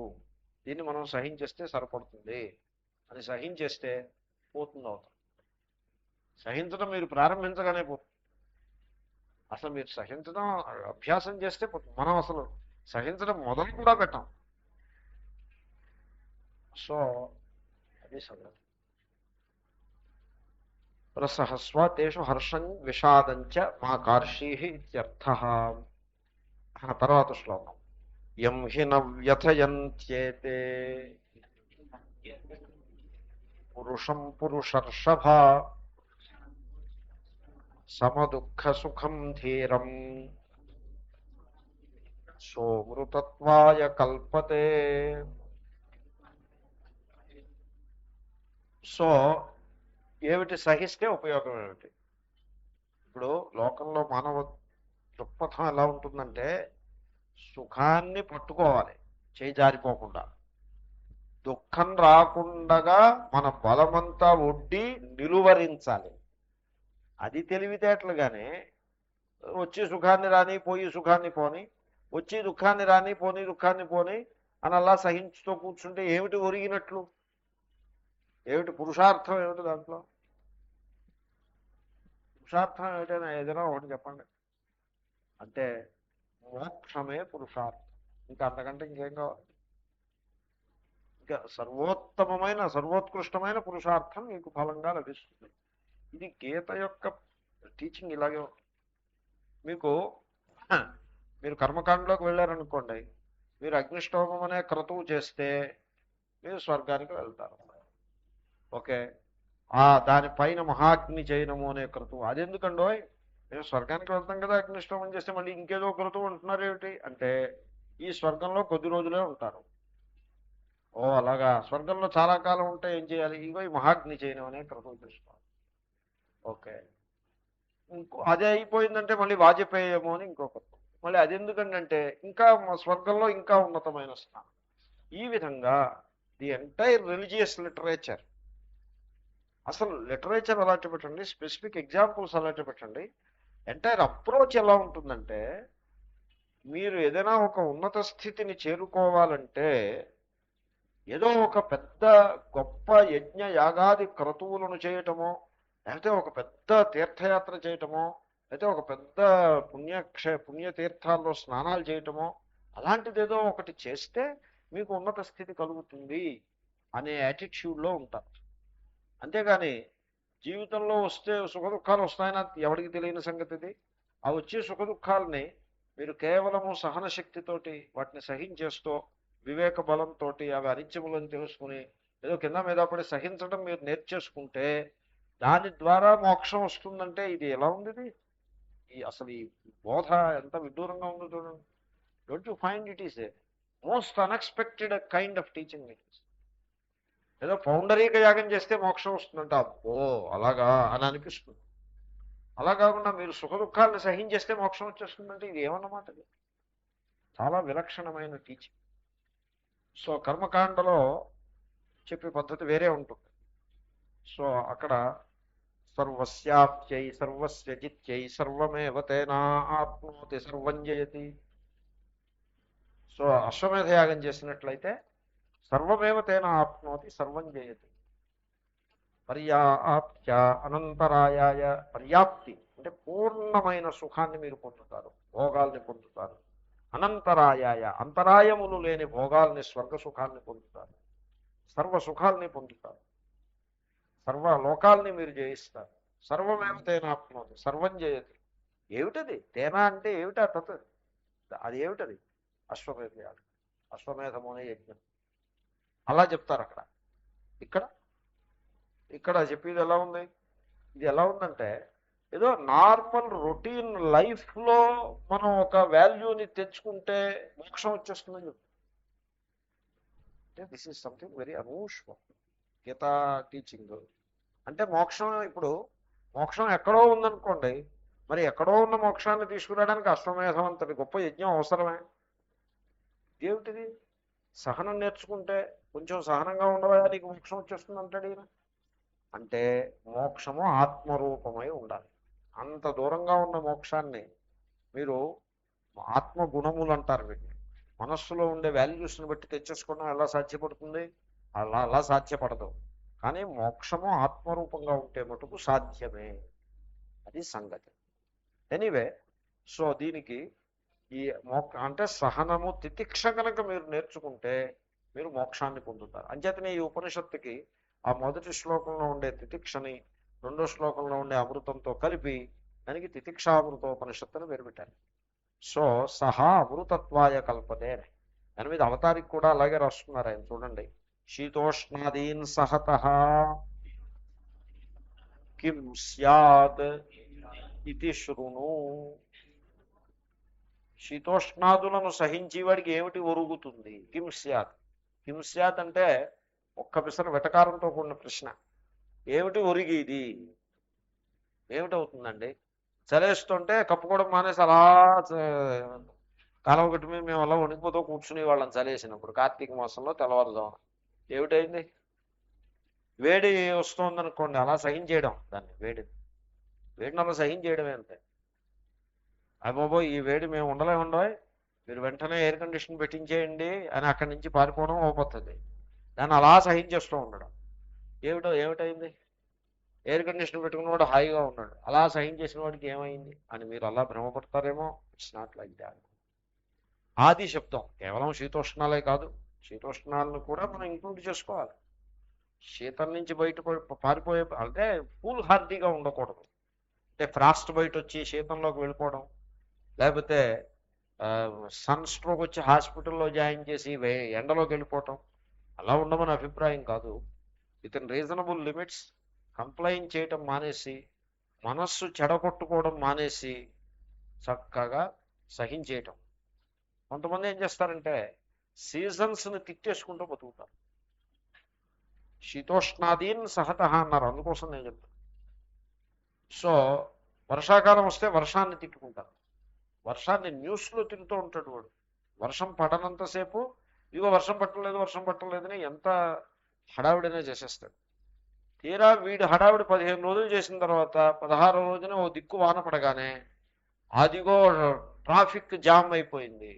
దీన్ని మనం సహించేస్తే సరిపడుతుంది అని సహించేస్తే పోతుంది అవుతాం. సహించడం మీరు ప్రారంభించగానే పోతుంది. అసలు మీరు సహించడం అభ్యాసం చేస్తే పోతుంది. మనం అసలు సహించడం మొదలు కూడా పెట్టాం. సో అది సంగతి. రసహస్వ తేషు హర్షం విషాదంచ మా కార్షీ ఇత్యర్థః. తర్వాత శ్లోకం. యం హి న వ్యథయంత్యేతే పురుషం పురుషర్షభ సమదుఃఖ సుఖం ధీరం సోమృతత్వాయ కల్పతే. సో ఏమిటి సహిస్తే ఉపయోగం ఏమిటి? ఇప్పుడు లోకంలో మానవ దృక్పథం ఎలా ఉంటుందంటే సుఖాన్ని పట్టుకోవాలి చేయి జారిపోకుండా, దుఃఖం రాకుండా మన బలమంతా ఒడ్డి నిలువరించాలి. అది తెలివితేటలుగానే వచ్చి సుఖాన్ని రాని, పోయి సుఖాన్ని పోని, వచ్చి దుఃఖాన్ని రాని పోని దుఃఖాన్ని పోని అని అలా సహించుతూ కూర్చుంటే ఏమిటి ఒరిగినట్లు? ఏమిటి పురుషార్థం? ఏమిటి దాంట్లో పురుషార్థం ఏమిటైనా ఏదైనా ఒకటి చెప్పండి. అంటే మోక్షమే పురుషార్థం. ఇంకా అంతకంటే ఇంకేం కావాలి? ఇంకా సర్వోత్తమమైన సర్వోత్కృష్టమైన పురుషార్థం మీకు ఫలంగా లభిస్తుంది. ఇది గీత యొక్క టీచింగ్ ఇలాగే ఉంటుంది. మీకు మీరు కర్మకాండలోకి వెళ్ళారనుకోండి, మీరు అగ్నిష్టోమం అనే క్రతువు చేస్తే మీరు స్వర్గానికి వెళ్తారు. ఓకే, దానిపైన మహాగ్ని చేయనము అనే క్రతువు అది ఎందుకండో? మేము స్వర్గానికి వెళ్తాం కదా, అగ్నిష్టోమం చేస్తే మళ్ళీ ఇంకేదో క్రతువు అంటున్నారు ఏమిటి అంటే, ఈ స్వర్గంలో కొద్ది రోజులే ఉంటారు. ఓ అలాగా, స్వర్గంలో చాలా కాలం ఉంటే ఏం చేయాలి? ఇగో ఈ మహాగ్ని చేయనం అనే క్రతువు చేసుకోవాలి. ఓకే, ఇంకో అదే అయిపోయిందంటే మళ్ళీ వాజపేయము అని ఇంకొక, మళ్ళీ అది ఎందుకంటే ఇంకా స్వర్గంలో ఇంకా ఉన్నతమైన స్థానం. ఈ విధంగా ది ఎంటైర్ రిలీజియస్ లిటరేచర్, అసలు లిటరేచర్ అలాంటి పెట్టండి, స్పెసిఫిక్ ఎగ్జాంపుల్స్ అలాంటి పెట్టండి, ఎంటైర్ అప్రోచ్ ఎలా ఉంటుందంటే, మీరు ఏదైనా ఒక ఉన్నత స్థితిని చేరుకోవాలంటే ఏదో ఒక పెద్ద గొప్ప యజ్ఞ యాగాది క్రతువులను చేయటమో, లేకపోతే ఒక పెద్ద తీర్థయాత్ర చేయటమో, అయితే ఒక పెద్ద పుణ్యతీర్థాల్లో స్నానాలు చేయటమో, అలాంటిది ఏదో ఒకటి చేస్తే మీకు ఉన్నత స్థితి కలుగుతుంది అనే యాటిట్యూడ్లో ఉంటారు. అంతేగాని జీవితంలో వస్తే సుఖ దుఃఖాలు వస్తాయని ఎవరికి తెలియని సంగతి ఇది. ఆ వచ్చే సుఖ దుఃఖాలని మీరు కేవలము సహన శక్తితోటి వాటిని సహించేస్తూ వివేక బలంతో అవి అనిత్యములని తెలుసుకుని ఏదో కింద మీద పడి సహించడం మీరు నేర్చేసుకుంటే దాని ద్వారా మోక్షం వస్తుందంటే ఇది ఎలా ఉంది? ఈ అసలు ఈ బోధ ఎంత విడ్డూరంగా ఉందో చూడండి. Don't you find it is a most unexpected kind of teaching it is. ఏదో పౌండరీక యాగం చేస్తే మోక్షం వస్తుందంట, అబ్బో అలాగా అని అనిపిస్తుంది. అలా కాకుండా మీరు సుఖ దుఃఖాలను సహించేస్తే మోక్షం వచ్చేస్తుందంటే ఇది ఏమన్నమాట? చాలా విలక్షణమైన టీచింగ్. సో కర్మకాండలో చెప్పే పద్ధతి వేరే ఉంటుంది. సో అక్కడ సర్వస్యాప్త్యై సర్వస్య జిత్యై సర్వమేవ తేనా ఆప్నోతి సర్వం జయతి. సో అశ్వమేధ యాగం చేసినట్లయితే సర్వమేవ తేనా ఆప్నోతి సర్వం జయతి. పర్యాప్త్య అనంతరాయాయ, పర్యాప్తి అంటే పూర్ణమైన సుఖాన్ని మీరు పొందుతారు, భోగాల్ని పొందుతారు. అనంతరాయాయ అంతరాయములు లేని భోగాల్ని, స్వర్గ సుఖాన్ని పొందుతారు, సర్వ సుఖాల్ని పొందుతారు, సర్వ లోకాల్ని మీరు జయిస్తారు. సర్వమేవ తేనాప్నోతి సర్వం జయతి. ఏమిటది తేనా అంటే? ఏమిటా తత్? అది ఏమిటది? అశ్వమేధ యాగం, అశ్వమేధము అనే యజ్ఞం. అలా చెప్తారు అక్కడ. ఇక్కడ ఇక్కడ చెప్పేది ఎలా ఉంది? ఇది ఎలా ఉందంటే, ఏదో నార్మల్ రొటీన్ లైఫ్లో మనం ఒక వాల్యూని తెచ్చుకుంటే మోక్షం వచ్చేస్తుందని చెప్తాం. దిస్ ఈజ్ సంథింగ్ వెరీ అనూష్వం గీతా టీచింగ్. అంటే మోక్షం, ఇప్పుడు మోక్షం ఎక్కడో ఉందనుకోండి, మరి ఎక్కడో ఉన్న మోక్షాన్ని తీసుకురావడానికి అశ్వమేధం అంతటి గొప్ప యజ్ఞం అవసరమే? ఏమిటిది? సహనం నేర్చుకుంటే కొంచెం సహనంగా ఉండవా నీకు మోక్షం వచ్చేస్తుంది అంటాడు ఈయన. అంటే మోక్షము ఆత్మరూపమై ఉండాలి. అంత దూరంగా ఉన్న మోక్షాన్ని మీరు ఆత్మగుణములు అంటారు వీటిని. మనస్సులో ఉండే వాల్యూస్ని బట్టి తెచ్చేసుకోవడం ఎలా సాధ్యపడుతుంది? అలా సాధ్యపడదు. కానీ మోక్షము ఆత్మరూపంగా ఉంటే మటుకు సాధ్యమే. అది సంగతి. ఎనీవే, సో దీనికి ఈ అంటే సహనము, తితిక్ష కనుక మీరు నేర్చుకుంటే మీరు మోక్షాన్ని పొందుతారు. అంచేతనే ఈ ఉపనిషత్తుకి ఆ మొదటి శ్లోకంలో ఉండే తితిక్షని రెండో శ్లోకంలో ఉండే అమృతంతో కలిపి దానికి తితిక్షామృతోపనిషత్తుని పేరు పెట్టారు. సో సహా అమృతత్వాయ కల్పతే. దాని మీద అవతారికి కూడా అలాగే రాస్తున్నారు ఆయన. చూడండి, శీతోష్ణాదీన్ సహత కిం స్యాద్ ఇది శృణు. శీతోష్ణాదులను సహించి వాడికి ఏమిటి ఒరుగుతుంది? కిం స్యాత్. కిం స్యాత్ అంటే ఒక్క పిసర వెటకారంతో కూడిన ప్రశ్న. ఏమిటి ఒరిగేది? ఏమిటవుతుందండి? చలేస్తుంటే కప్పుకోవడం మానేసి అలా కాలం ఒకటి మీద మేము అలా వణికిపోతూ కూర్చునే వాళ్ళం చలేసినప్పుడు కార్తీక మాసంలో తెల్లవారుజామున. ఏమిటైంది? వేడి వస్తుందనుకోండి, అలా సహించేయడం దాన్ని. వేడిని అలా సహించేయడమే అంతే. అయ్యబాబో ఈ వేడి మేము ఉండలేమండో, మీరు వెంటనే ఎయిర్ కండిషన్ పెట్టించేయండి అని అక్కడి నుంచి పారిపోవడం ఓ పద్ధతి. దాన్ని అలా సహించేస్తూ ఉండడం. ఏమిటైంది? ఎయిర్ కండిషన్ పెట్టుకున్నవాడు హాయిగా ఉన్నాడు, అలా సహించేసిన వాడికి ఏమైంది అని మీరు అలా భ్రమపడతారేమో. It's not like that. ఆది శబ్దం కేవలం శీతోష్ణాలే కాదు, శీతోష్ణాలను కూడా మనం ఇంక్లూడ్ చేసుకోవాలి. శీతం నుంచి బయట పారిపోయే అంటే ఫుల్ హార్డీగా ఉండకూడదు. అంటే ఫ్రాస్ట్ బయట వచ్చి శీతంలోకి వెళ్ళిపోవడం, లేకపోతే సన్ స్ట్రోక్ వచ్చి హాస్పిటల్లో జాయిన్ చేసి ఎండలోకి వెళ్ళిపోవటం, అలా ఉండమని అభిప్రాయం కాదు. With in reasonable limits complaint చేయటం మానేసి, మనస్సు చెడగొట్టుకోవడం మానేసి చక్కగా సహించేయటం. కొంతమంది ఏం చేస్తారంటే సీజన్స్ని తిట్టేసుకుంటూ బతుకుతారు. శీతోష్ణాదీన్ సహత అన్నారు, అందుకోసం నేను చెప్తాను. సో వర్షాకాలం వస్తే వర్షాన్ని తిట్టుకుంటారు. వర్షాన్ని న్యూస్లో తిరుగుతూ ఉంటాడు వాడు. వర్షం పడనంతసేపు ఇగో వర్షం పట్టలేదని ఎంత హడావిడినే చేసేస్తాడు. తీరా వీడు హడావిడి 15 రోజులు చేసిన తర్వాత 16వ రోజున ఓ దిక్కు వాన పడగానే అదిగో ట్రాఫిక్ జామ్ అయిపోయింది,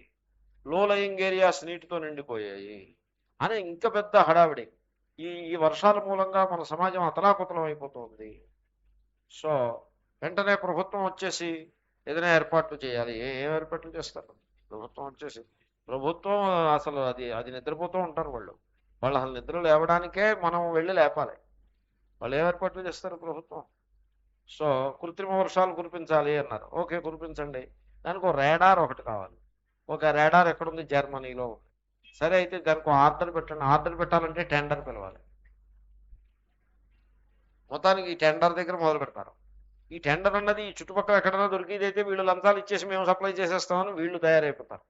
లో లయింగ్ ఏరియాస్ నీటితో నిండిపోయాయి అని ఇంకా పెద్ద హడావిడి. ఈ వర్షాల మూలంగా మన సమాజం అతలాకుతలం అయిపోతుంది. సో వెంటనే ప్రభుత్వం వచ్చేసి ఏదైనా ఏర్పాట్లు చేయాలి. ఏం ఏర్పాట్లు చేస్తారు? ప్రభుత్వం అసలు అది నిద్రపోతూ ఉంటారు వాళ్ళు అసలు నిద్ర లేవడానికే మనం వెళ్ళి లేపాలి. వాళ్ళు ఏం ఏర్పాట్లు చేస్తారు ప్రభుత్వం? సో కృత్రిమ వర్షాలు కురిపించాలి అన్నారు. ఓకే, కురిపించండి. దానికి ఒక రేడార్ ఒకటి కావాలి. ఒక రేడార్ ఎక్కడుంది? జర్మనీలో ఉంది. సరే, అయితే దానికి ఆర్డర్ పెట్టండి. ఆర్డర్ పెట్టాలంటే టెండర్ పిలవాలి. మొత్తానికి ఈ టెండర్ దగ్గర మొదలు పెడతారు. ఈ టెండర్ అన్నది ఈ చుట్టుపక్కల ఎక్కడైనా దొరికిదైతే వీళ్ళు లంచాలు ఇచ్చేసి మేము సప్లై చేసేస్తామని వీళ్ళు తయారైపోతారు.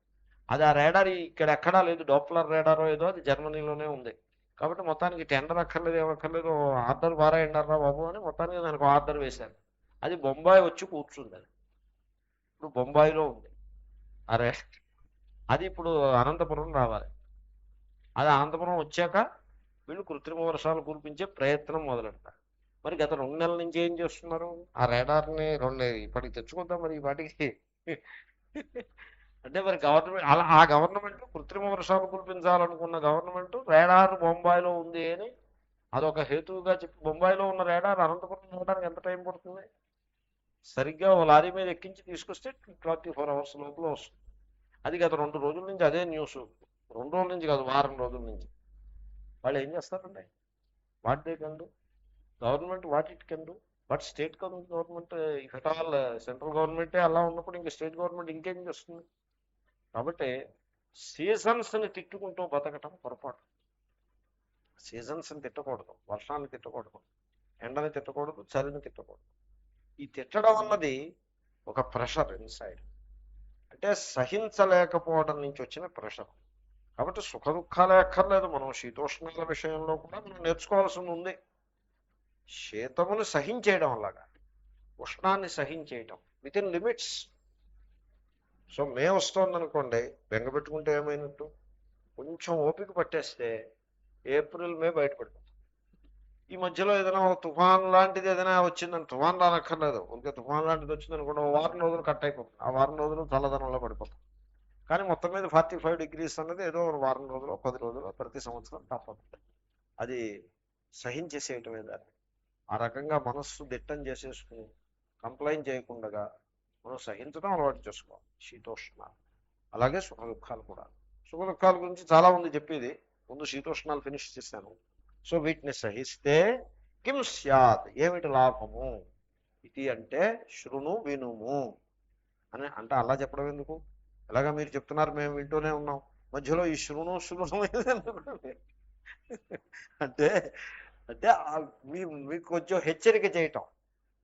అది ఆ రేడార్ ఇక్కడ ఎక్కడా లేదు. డాప్లర్ రేడారో ఏదో అది జర్మనీలోనే ఉంది. కాబట్టి మొత్తానికి టెండర్ అక్కర్లేదు, ఏమక్కర్లేదు, ఆర్డర్ బారాయండారా బాబు అని మొత్తానికి దానికి ఆర్డర్ వేశారు. అది బొంబాయి వచ్చి కూర్చుంది. అది ఇప్పుడు బొంబాయిలో ఉంది. అరే, అది ఇప్పుడు అనంతపురం రావాలి. అది అనంతపురం వచ్చాక వీళ్ళు కృత్రిమ వర్షాలు కురిపించే ప్రయత్నం మొదలెడతారు. మరి గత 2 నెలల నుంచి ఏం చేస్తున్నారు? ఆ రేడార్ని ఇప్పటికి తెచ్చుకుందాం మరి ఈ వాటికి. అంటే మరి గవర్నమెంట్ ఆ గవర్నమెంట్ కృత్రిమ వర్షాలు కురిపించాలనుకున్న గవర్నమెంట్ రేడార్ బొంబాయిలో ఉంది అని అదొక హేతువుగా చెప్పి బొంబాయిలో ఉన్న రేడార్ అనంతపురం రావడానికి ఎంత టైం పడుతుంది? సరిగ్గా ఓ లారీ మీద ఎక్కించి తీసుకొస్తే 24 hours లోపల వస్తుంది. అది గత 2 రోజుల నుంచి అదే న్యూస్. 2 రోజుల నుంచి కాదు, వారం రోజుల నుంచి. వాళ్ళు ఏం చేస్తారండి? What they can do government, what it can do. But state government if at all central గవర్నమెంటే అలా ఉన్నప్పుడు ఇంకా స్టేట్ గవర్నమెంట్ ఇంకేం చేస్తుంది? కాబట్టి సీజన్స్ని తిట్టుకుంటూ బతకటం పొరపాటు. సీజన్స్ని తిట్టకూడదు, వర్షాన్ని తిట్టకూడదు, ఎండని తిట్టకూడదు, చలిని తిట్టకూడదు. ఈ తిట్టడం అన్నది ఒక ప్రెషర్ ఇన్సైడ్, అంటే సహించలేకపోవడం నుంచి వచ్చిన ప్రెషర్. కాబట్టి సుఖ దుఃఖాలే అక్కర్లేదు. మనం శీతోష్ణాల విషయంలో కూడా మనం నేర్చుకోవాల్సి ఉంది. శీతమును సహించేయడం అలాగా, ఉష్ణాన్ని సహించేయటం విత్ ఇన్ లిమిట్స్. సో మే వస్తుందనుకోండి, బెంగ పెట్టుకుంటే ఏమైనట్టు? కొంచెం ఓపిక పట్టేస్తే ఏప్రిల్ మే బయటపడుతుంది. ఈ మధ్యలో ఏదైనా తుఫాన్ లాంటిది ఏదైనా వచ్చిందని, తుఫాన్ రానక్కర్లేదు, ఇంకా తుఫాన్ లాంటిది వచ్చిందనుకోండి, 1 వారం రోజులు కట్ అయిపోతుంది. ఆ 1 వారం రోజులు చల్లదనంలో పడిపోతుంది. కానీ మొత్తం మీద 45 degrees అన్నది ఏదో 1 వారం రోజులు 10 రోజులు ప్రతి సంవత్సరం తప్పదు. అది సహించేసేయటమే దాన్ని. ఆ రకంగా మనస్సు దిట్టం చేసేసుకుని కంప్లైంట్ చేయకుండా మనం సహించడం అలవాటు చేసుకోవాలి. శీతోష్ణాలు అలాగే సుఖ దుఃఖాలు కూడా. సుఖ దుఃఖాల గురించి చాలా ఉంది చెప్పేది, ముందు శీతోష్ణాలు ఫినిష్ చేశాను. సో వీటిని సహిస్తే కిం స్యాత్, ఏమిటి లాభము? ఇది అంటే శృణు, వినుము అని. అంటే అలా చెప్పడం ఎందుకు? ఎలాగా మీరు చెప్తున్నారు, మేము వింటూనే ఉన్నాం, మధ్యలో ఈ శృణు అంటే అంటే మీకు కొంచెం హెచ్చరిక చేయటం.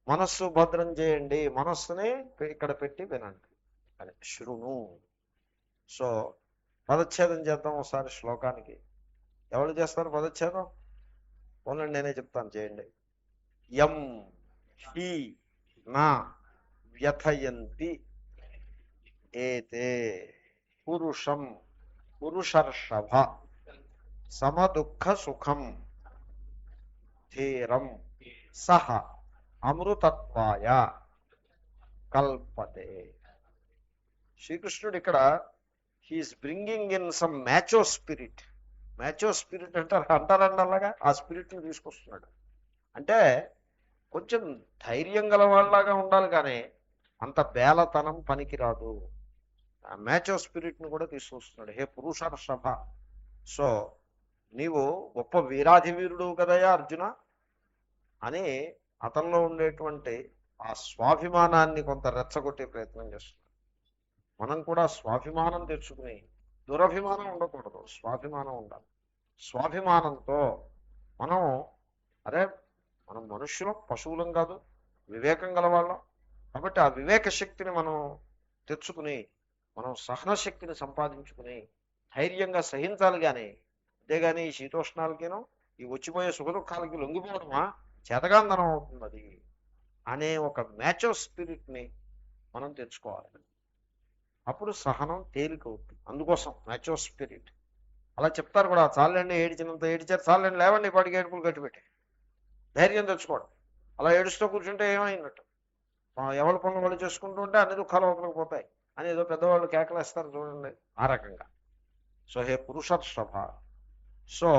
మనస్సు భద్రం చేయండి, మనస్సుని ఇక్కడ పెట్టి వినండి అని శృణు. సో పదచ్ఛేదం చేద్దాం ఒకసారి శ్లోకానికి. ఎవరు చేస్తారు పదచ్ఛేదం? ఓన్లీ నేనే చెప్తాను, చేయండి. యం హి నా వ్యథయంతి ఏతే పురుషం పురుషర్షభ సమదుఃఖ సుఖం ధీరం సహ అమృతత్వాయ కల్పతే. శ్రీకృష్ణుడు ఇక్కడ he's bringing in some macho spirit. Macho spirit అంటారండి అలాగా. ఆ స్పిరిట్ని తీసుకొస్తున్నాడు. అంటే కొంచెం ధైర్యం గల వాళ్ళలాగా ఉండాలి, కానీ అంత బేలతనం పనికిరాదు. ఆ మ్యాచో స్పిరిట్ని కూడా తీసుకొస్తున్నాడు. హే పురుషర్షభ, సో నీవు గొప్ప వీరాధి వీరుడు కదయా అర్జున అని అతనిలో ఉండేటువంటి ఆ స్వాభిమానాన్ని కొంత రెచ్చగొట్టే ప్రయత్నం చేస్తున్నాడు. మనం కూడా స్వాభిమానం తెచ్చుకుని దురభిమానం ఉండకూడదు, స్వాభిమానం ఉండాలి. స్వాభిమానంతో మనం, అరే మనం మనుష్యులం, పశువులం కాదు, వివేకం గలవాళ్ళం. కాబట్టి ఆ వివేక శక్తిని మనం తెచ్చుకుని మనం సహన శక్తిని సంపాదించుకుని ధైర్యంగా సహించాలి. కానీ అంతేగాని ఈ శీతోష్ణాలకేనో ఈ వచ్చిపోయే సుఖ దుఃఖాలకి లొంగిపోవడమా చేతగాంధనం అవుతున్నది అనే ఒక మ్యాచో స్పిరిట్ని మనం తెచ్చుకోవాలి. అప్పుడు సహనం తేలికవుతుంది. అందుకోసం మ్యాచో స్పిరిట్. అలా చెప్తారు కూడా, చాలండి ఏడిచినంత ఏడిచారు, చాలండి లేవండి పాటికి ఏడుపులు కట్టిపెట్టి ధైర్యం తెచ్చుకోవడం. అలా ఏడుస్తూ కూర్చుంటే ఏమైనట్టు? ఎవరి పనులు వాళ్ళు చేసుకుంటూ ఉంటే అన్ని దుఃఖాలు పోతాయి అని ఏదో పెద్దవాళ్ళు కేకలేస్తారు చూడండి, ఆ రకంగా. సో హే పురుషర్షభ, సో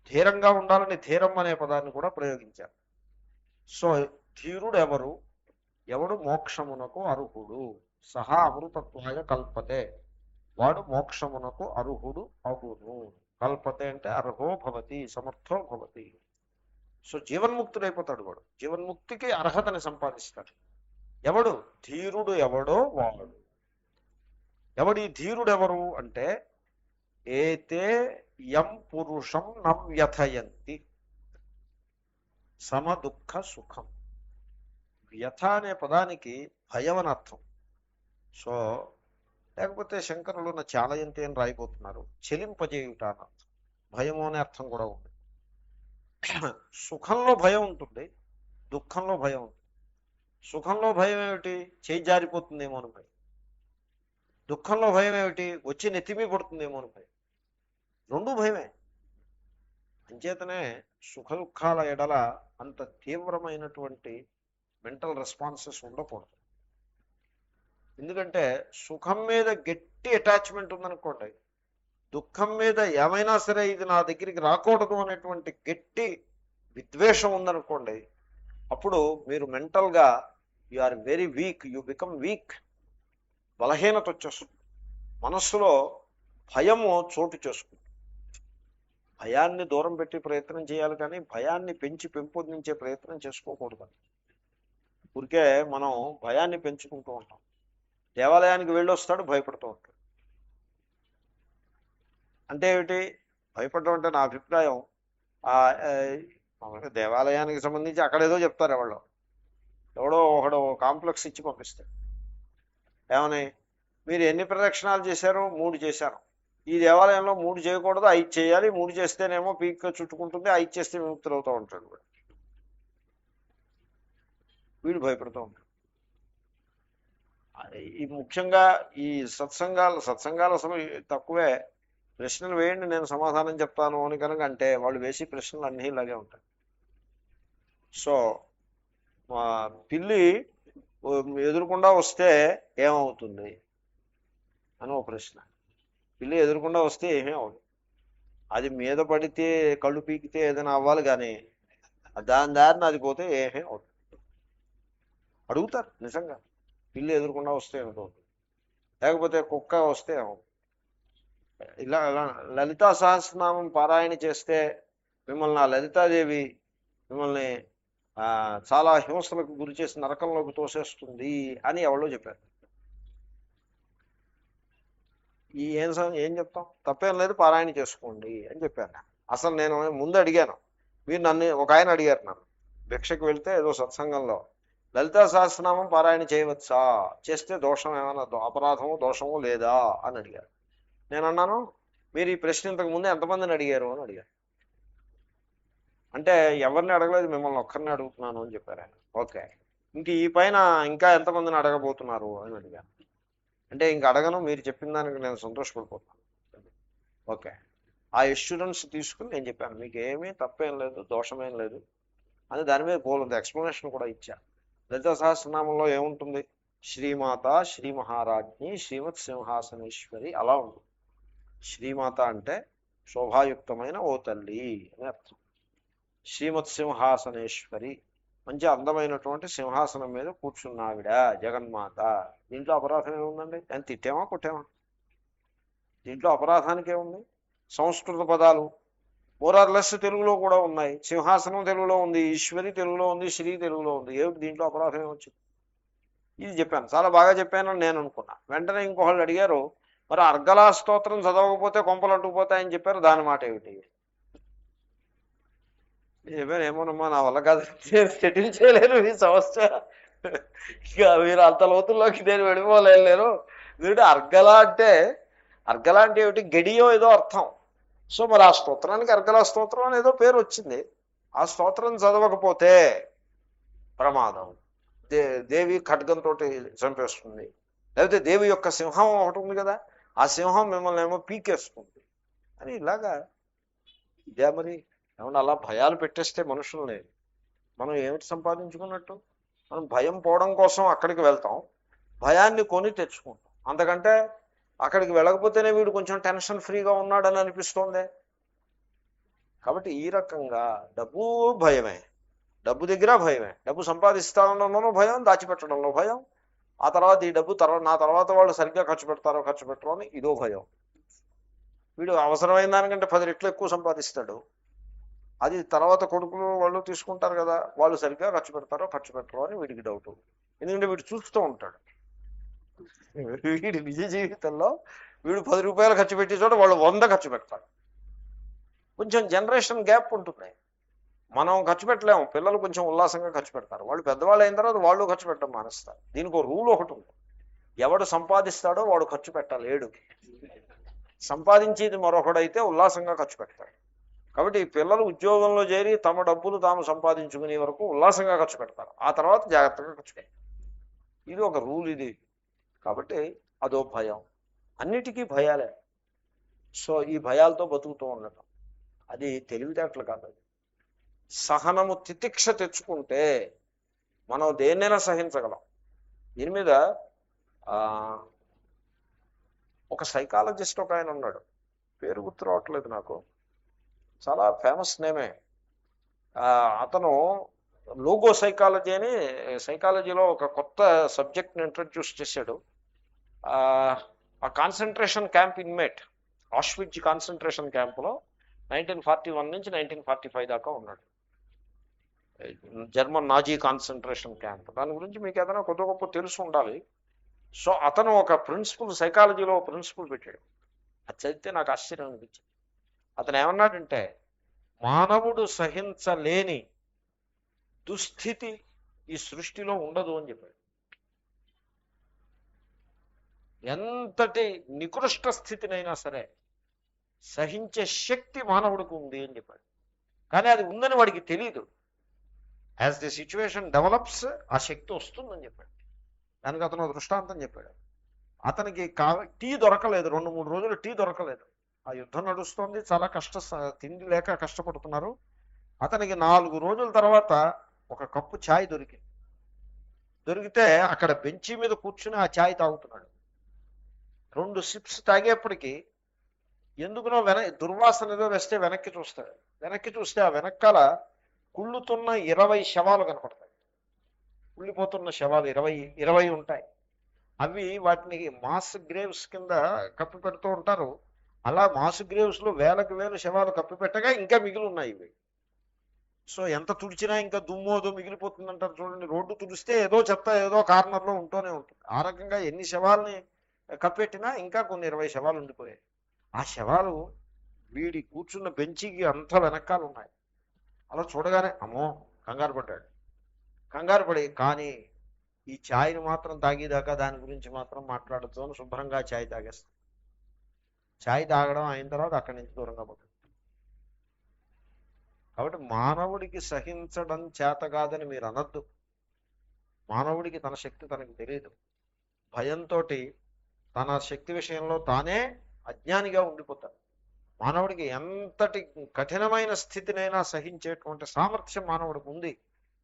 ధీరంగా ఉండాలని ధీరం అనే పదాన్ని కూడా ప్రయోగించారు. సో ధీరుడు ఎవరు? ఎవడు మోక్షమునకు అర్హుడు, సహా అమృతత్వాయ కల్పతే, వాడు మోక్షమునకు అర్హుడు అగును. కల్పతే అంటే అర్హో భవతి, సమర్థో భవతి. సో జీవన్ముక్తుడైపోతాడు వాడు, జీవన్ముక్తికి అర్హతని సంపాదిస్తాడు. ఎవడు? ధీరుడు ఎవడో వాడు. ఎవడి ధీరుడు ఎవరు అంటే, ఏతే యం పురుషం న వ్యథయంతి సమ దుఃఖ సుఖం. వ్యథ అనే పదానికి భయం అని అర్థం. సో లేకపోతే శంకరులు నా చాలయంతి అని రాయిపోతున్నారు, చెలింపజేయుట అని అర్థం. భయము అనే అర్థం కూడా ఉంది. సుఖంలో భయం ఉంటుంది, దుఃఖంలో భయం ఉంటుంది. సుఖంలో భయం ఏమిటి? చేయి జారిపోతుందేమో అని భయం. దుఃఖంలో భయం ఏమిటి? వచ్చి నెత్తిమీ పడుతుందేమో అని భయం. రెండూ భయమే. అంచేతనే సుఖ దుఃఖాల ఎడల అంత తీవ్రమైనటువంటి మెంటల్ రెస్పాన్సెస్ ఉండకూడదు. ఎందుకంటే సుఖం మీద గట్టి అటాచ్మెంట్ ఉందనుకోండి, దుఃఖం మీద ఏమైనా సరే ఇది నా దగ్గరికి రాకూడదు అనేటువంటి గట్టి విద్వేషం ఉందనుకోండి, అప్పుడు మీరు మెంటల్గా you are very weak, you become weak. బలహీనత వచ్చేస్తుంది. మనస్సులో భయము చోటు చేసుకుంటుంది. భయాన్ని దూరం పెట్టి ప్రయత్నం చేయాలి, కానీ భయాన్ని పెంచి పెంపొందించే ప్రయత్నం చేసుకోకూడదు. ఊరికే మనం భయాన్ని పెంచుకుంటూ ఉంటాం. దేవాలయానికి వెళ్ళొస్తాడు, భయపడుతూ ఉంటాడు. అంటే ఏమిటి? భయపడడం అంటే నా అభిప్రాయం, దేవాలయానికి సంబంధించి అక్కడేదో చెప్తారు ఎవడో ఒకడో కాంప్లెక్స్ ఇచ్చి పంపిస్తాడు. ఏమని? మీరు ఎన్ని ప్రదక్షిణాలు చేశారు? 3 చేశాను. ఈ దేవాలయంలో 3 చేయకూడదు, 5 చేయాలి. 3 చేస్తేనేమో పీక్ చుట్టుకుంటుంది, 5 చేస్తే విముక్తులు అవుతూ ఉంటాడు. వీడు భయపడుతూ ఉంటాడు. ఈ ముఖ్యంగా ఈ సత్సంగాల తక్కువే. ప్రశ్నలు వేయండి, నేను సమాధానం చెప్తాను అని కనుక అంటే వాళ్ళు వేసి ప్రశ్నలు అన్నీ ఇలాగే ఉంటాయి. సో పిల్లి ఎదురుకుండా వస్తే ఏమవుతుంది అని ఒక ప్రశ్న. పిల్లి ఎదురుకుండా వస్తే ఏమీ అవ్వదు. అది మీద పడితే కళ్ళు పీకితే ఏదైనా అవ్వాలి, కానీ దారిని అది పోతే ఏమీ అవుతుంది. అడుగుతారు నిజంగా, పిల్లి ఎదురుకుండా వస్తే ఏమవుతుంది, లేకపోతే కుక్క వస్తే ఏమవుతుంది. ఇలా లలితా సహస్రనామం పారాయణ చేస్తే మిమ్మల్ని ఆ లలితాదేవి మిమ్మల్ని చాలా హింసలకు గురి చేసి నరకంలోకి తోసేస్తుంది అని ఎవరో చెప్పారు. ఏం చెప్తాం? తప్పేం లేదు, పారాయణ చేసుకోండి అని చెప్పాను. అసలు నేను ముందు అడిగాను, మీరు నన్ను ఒక ఆయన అడిగారు, నన్ను భిక్షకు వెళ్తే ఏదో సత్సంగంలో లలితా సహస్రనామం పారాయణ చేయవచ్చా, చేస్తే దోషం ఏమైనా అపరాధమో దోషమో లేదా అని అడిగారు. నేను అన్నాను, మీరు ఈ ప్రశ్న ఇంతకు ముందు ఎంతమందిని అడిగారు అని అడిగారు. అంటే ఎవరిని అడగలేదు, మిమ్మల్ని ఒక్కరిని అడుగుతున్నాను అని చెప్పారు ఆయన. ఓకే, ఈ పైన ఇంకా ఎంతమందిని అడగబోతున్నారు అని అడిగాను. అంటే ఇంక అడగను, మీరు చెప్పిన దానికి నేను సంతోషపడిపోతాను. ఓకే, ఆ ఇన్సూరెన్స్ తీసుకుని నేను చెప్పాను, మీకు ఏమీ తప్పేం లేదు, దోషమేం లేదు అని దాని మీద పోలేదు ఎక్స్ప్లెనేషన్ కూడా ఇచ్చా. లలితా సహస్రనామంలో ఏముంటుంది? శ్రీమాత శ్రీ మహారాజ్ఞి శ్రీమత్ సింహాసనేశ్వరి అలా ఉంటుంది. శ్రీమాత అంటే శోభాయుక్తమైన ఓ తల్లి అని అర్థం. శ్రీమత్ సింహాసనేశ్వరి మంచి అందమైనటువంటి సింహాసనం మీద కూర్చున్నావిడ జగన్మాత. దీంట్లో అపరాధం ఏముందండి? అని తిట్టామా కొట్టామా? దీంట్లో అపరాధానికి ఏముంది? సంస్కృత పదాలు మోరార్లెస్ తెలుగులో కూడా ఉన్నాయి. సింహాసనం తెలుగులో ఉంది, ఈశ్వరి తెలుగులో ఉంది, శ్రీ తెలుగులో ఉంది. ఏమిటి దీంట్లో అపరాధం ఏమొచ్చింది? ఇది చెప్పాను, చాలా బాగా చెప్పానని నేను అనుకున్నా. వెంటనే ఇంకొకళ్ళు అడిగారు, మరి అర్గలా స్తోత్రం చదవకపోతే కొంపలు అంటుకుపోతాయని చెప్పారు, దాని మాట ఏమిటి? చెప్పాను, ఏమోనమ్మా నా వల్ల కాదు, సెటిల్ చేయలేరు ఈ సమస్య, ఇక మీరు అంత లోతుల్లోకి నేను వెళ్ళిపోలేరు. ఎందుకంటే అర్గలా అంటే ఏమిటి? గడియో ఏదో అర్థం. సో మరి ఆ స్తోత్రానికి అర్గలా స్తోత్రం అని ఏదో పేరు వచ్చింది. ఆ స్తోత్రం చదవకపోతే ప్రమాదం, దేవి ఖడ్గంతో చంపేస్తుంది, లేకపోతే దేవి యొక్క సింహం ఒకటి ఉంది కదా, ఆ సింహం మిమ్మల్ని ఏమో పీకేస్తుంది అని ఇలాగా. ఇదే మరి ఏమన్నా అలా భయాలు పెట్టేస్తే మనుషుల్ని మనం ఏమిటి సంపాదించుకున్నట్టు? మనం భయం పోవడం కోసం అక్కడికి వెళ్తాం, భయాన్ని కొని తెచ్చుకుంటాం. అంతకంటే అక్కడికి వెళ్ళకపోతేనే వీడు కొంచెం టెన్షన్ ఫ్రీగా ఉన్నాడని అనిపిస్తోంది. కాబట్టి ఈ రకంగా డబ్బు భయమే, డబ్బు దగ్గర భయమే. డబ్బు సంపాదిస్తానడంలోనూ భయం, దాచిపెట్టడంలో భయం. ఆ తర్వాత ఈ డబ్బు నా తర్వాత వాళ్ళు సరిగ్గా ఖర్చు పెట్టరు అని ఇదో భయం. వీడు అవసరమైన దానికంటే 10 రెట్లు ఎక్కువ సంపాదిస్తాడు, అది తర్వాత కొడుకులు వాళ్ళు తీసుకుంటారు కదా, వాళ్ళు సరిగ్గా ఖర్చు పెట్టరు అని వీడికి డౌట్. ఎందుకంటే వీడు చూస్తూ ఉంటాడు. వీడి నిజ జీవితంలో వీడు 10 రూపాయలు ఖర్చు పెట్టే చోట వాళ్ళు 100 ఖర్చు పెడతారు. కొంచెం జనరేషన్ గ్యాప్ ఉంటుంది. మనం ఖర్చు పెట్టలేము, పిల్లలు కొంచెం ఉల్లాసంగా ఖర్చు పెడతారు. వాళ్ళు పెద్దవాళ్ళు అయిన తర్వాత వాళ్ళు ఖర్చు పెట్టడం మానేస్తారు. దీనికి ఒక రూల్ ఒకటి ఉంది, ఎవడు సంపాదిస్తాడో వాడు ఖర్చు పెట్టలేడు, సంపాదించేది మరొకడైతే ఉల్లాసంగా ఖర్చు పెడతాడు. కాబట్టి పిల్లలు ఉద్యోగంలో చేరి తమ డబ్బులు తాము సంపాదించుకునే వరకు ఉల్లాసంగా ఖర్చు పెడతారు, ఆ తర్వాత జాగ్రత్తగా ఖర్చు పెడతారు. ఇది ఒక రూల్ ఇది. కాబట్టి అదో భయం, అన్నిటికీ భయాలే. సో ఈ భయాలతో బతుకుతూ ఉండటం అది తెలివితేటలు కాదు. అది సహనము, తితిక్ష తెచ్చుకుంటే మనం దేన్నైనా సహించగలం. దీని మీద ఒక సైకాలజిస్ట్ ఒక ఆయన ఉన్నాడు, పేరు గుర్తు రావట్లేదు నాకు, చాలా ఫేమస్ నేమే. అతను లోగో సైకాలజీ అని సైకాలజీలో ఒక కొత్త సబ్జెక్ట్ని ఇంట్రడ్యూస్ చేశాడు. ఆ concentration camp inmate, Auschwitz concentration క్యాంపులో 1941 నుంచి 1945 దాకా ఉన్నాడు. German Nazi concentration camp. దాని గురించి మీకు ఏదైనా కొద్ది గొప్ప తెలుసు ఉండాలి. సో అతను ఒక ప్రిన్సిపల్, సైకాలజీలో ఒక ప్రిన్సిపల్ పెట్టాడు. అది చదివితే నాకు ఆశ్చర్యం అనిపించింది. అతను ఏమన్నాడంటే, మానవుడు సహించలేని దుస్థితి ఈ సృష్టిలో ఉండదు అని చెప్పాడు. ఎంతటి నికృష్ట స్థితినైనా సరే సహించే శక్తి మానవుడికి ఉంది అని చెప్పాడు. కానీ అది ఉందని వాడికి తెలియదు. యాజ్ ది సిచ్యువేషన్ డెవలప్స్ ఆ శక్తి వస్తుందని చెప్పాడు. దానికి అతను దృష్టాంతం చెప్పాడు. అతనికి టీ దొరకలేదు, 2-3 రోజులు టీ దొరకలేదు. ఆ యుద్ధం నడుస్తుంది, చాలా తిండి లేక కష్టపడుతున్నారు. అతనికి 4 రోజుల తర్వాత ఒక కప్పు ఛాయ్ దొరికితే అక్కడ బెంచి మీద కూర్చుని ఆ ఛాయ్ తాగుతున్నాడు. 2 సిప్స్ తాగేప్పటికీ ఎందుకునో దుర్వాసన ఏదో వేస్తే వెనక్కి చూస్తాడు. వెనక్కి చూస్తే ఆ వెనకాల కుళ్ళుతున్న 20 శవాలు కనపడతాయి. కుళ్ళిపోతున్న శవాలు 20 ఉంటాయి. అవి వాటిని మాస్ గ్రేవ్స్ కింద కప్పి పెడుతూ ఉంటారు. అలా మాస్ గ్రేవ్స్ లో వేలకు వేలు శవాలు కప్పి పెట్టగా ఇంకా మిగిలి ఉన్నాయి ఇవి. సో ఎంత తుడిచినా ఇంకా దుమ్మోదో మిగిలిపోతుందంటారు చూడండి. రోడ్డు తుడిస్తే ఏదో చెత్త ఏదో కార్నర్లో ఉంటూనే ఉంటుంది. ఆ రకంగా ఎన్ని శవాల్ని కప్పెట్టినా ఇంకా కొన్ని 20 శవాలు ఉండిపోయాయి. ఆ శవాలు వీడి కూర్చున్న బెంచికి అంత వెనకాల ఉన్నాయి. అలా చూడగానే అమ్మో కంగారు పడ్డాడు. కంగారు పడి, కానీ ఈ ఛాయ్ని మాత్రం తాగేదాకా దాని గురించి మాత్రం మాట్లాడచ్చు అని శుభ్రంగా ఛాయ్ తాగేస్తాం. ఛాయ్ తాగడం అయిన తర్వాత అక్కడి నుంచి దూరంగా పడ్డాడు. కాబట్టి మానవుడికి సహించడం చేత కాదని మీరు అనద్దు. మానవుడికి తన శక్తి తనకు తెలియదు. భయంతో తన శక్తి విషయంలో తానే అజ్ఞానిగా ఉండిపోతాడు. మానవుడికి ఎంతటి కఠినమైన స్థితినైనా సహించేటువంటి సామర్థ్యం మానవుడికి ఉంది.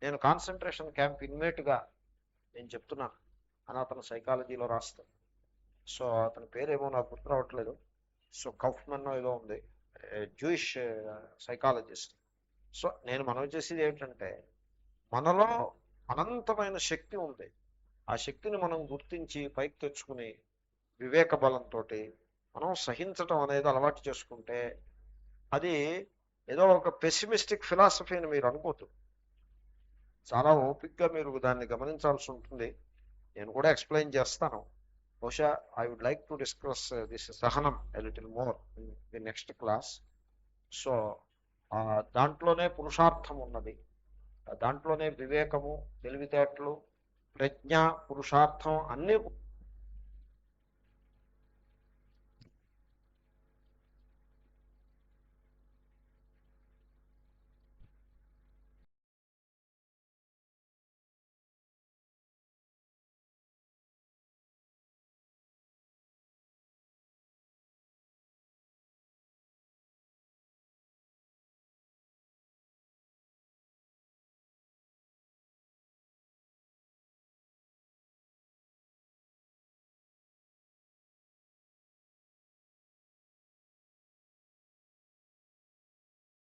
నేను కాన్సన్ట్రేషన్ క్యాంప్ ఇన్మేట్గా నేను చెప్తున్నాను. అని అతను సైకాలజీలో రాస్తాడు. సో అతని పేరేమో నాకు గుర్తు రావట్లేదు. సో కౌఫ్మన్ ఏదో ఉంది, జూయిష్ సైకాలజిస్ట్. సో నేను మనవి చేసేది ఏమిటంటే, మనలో అనంతమైన శక్తి ఉంది. ఆ శక్తిని మనం గుర్తించి పైకి తెచ్చుకుని వివేక బలంతో మనం సహించటం అనేది అలవాటు చేసుకుంటే, అది ఏదో ఒక పెసిమిస్టిక్ ఫిలాసఫీ అని మీరు అనుకోవద్దు. చాలా ఓపిక్గా మీరు దాన్ని గమనించాల్సి ఉంటుంది. నేను కూడా ఎక్స్ప్లెయిన్ చేస్తాను. బహుశా I would like to discuss this సహనం a little more in the next class. So దాంట్లోనే పురుషార్థం ఉన్నది, దాంట్లోనే వివేకము, తెలివితేటలు, ప్రజ్ఞ, పురుషార్థం అన్నీ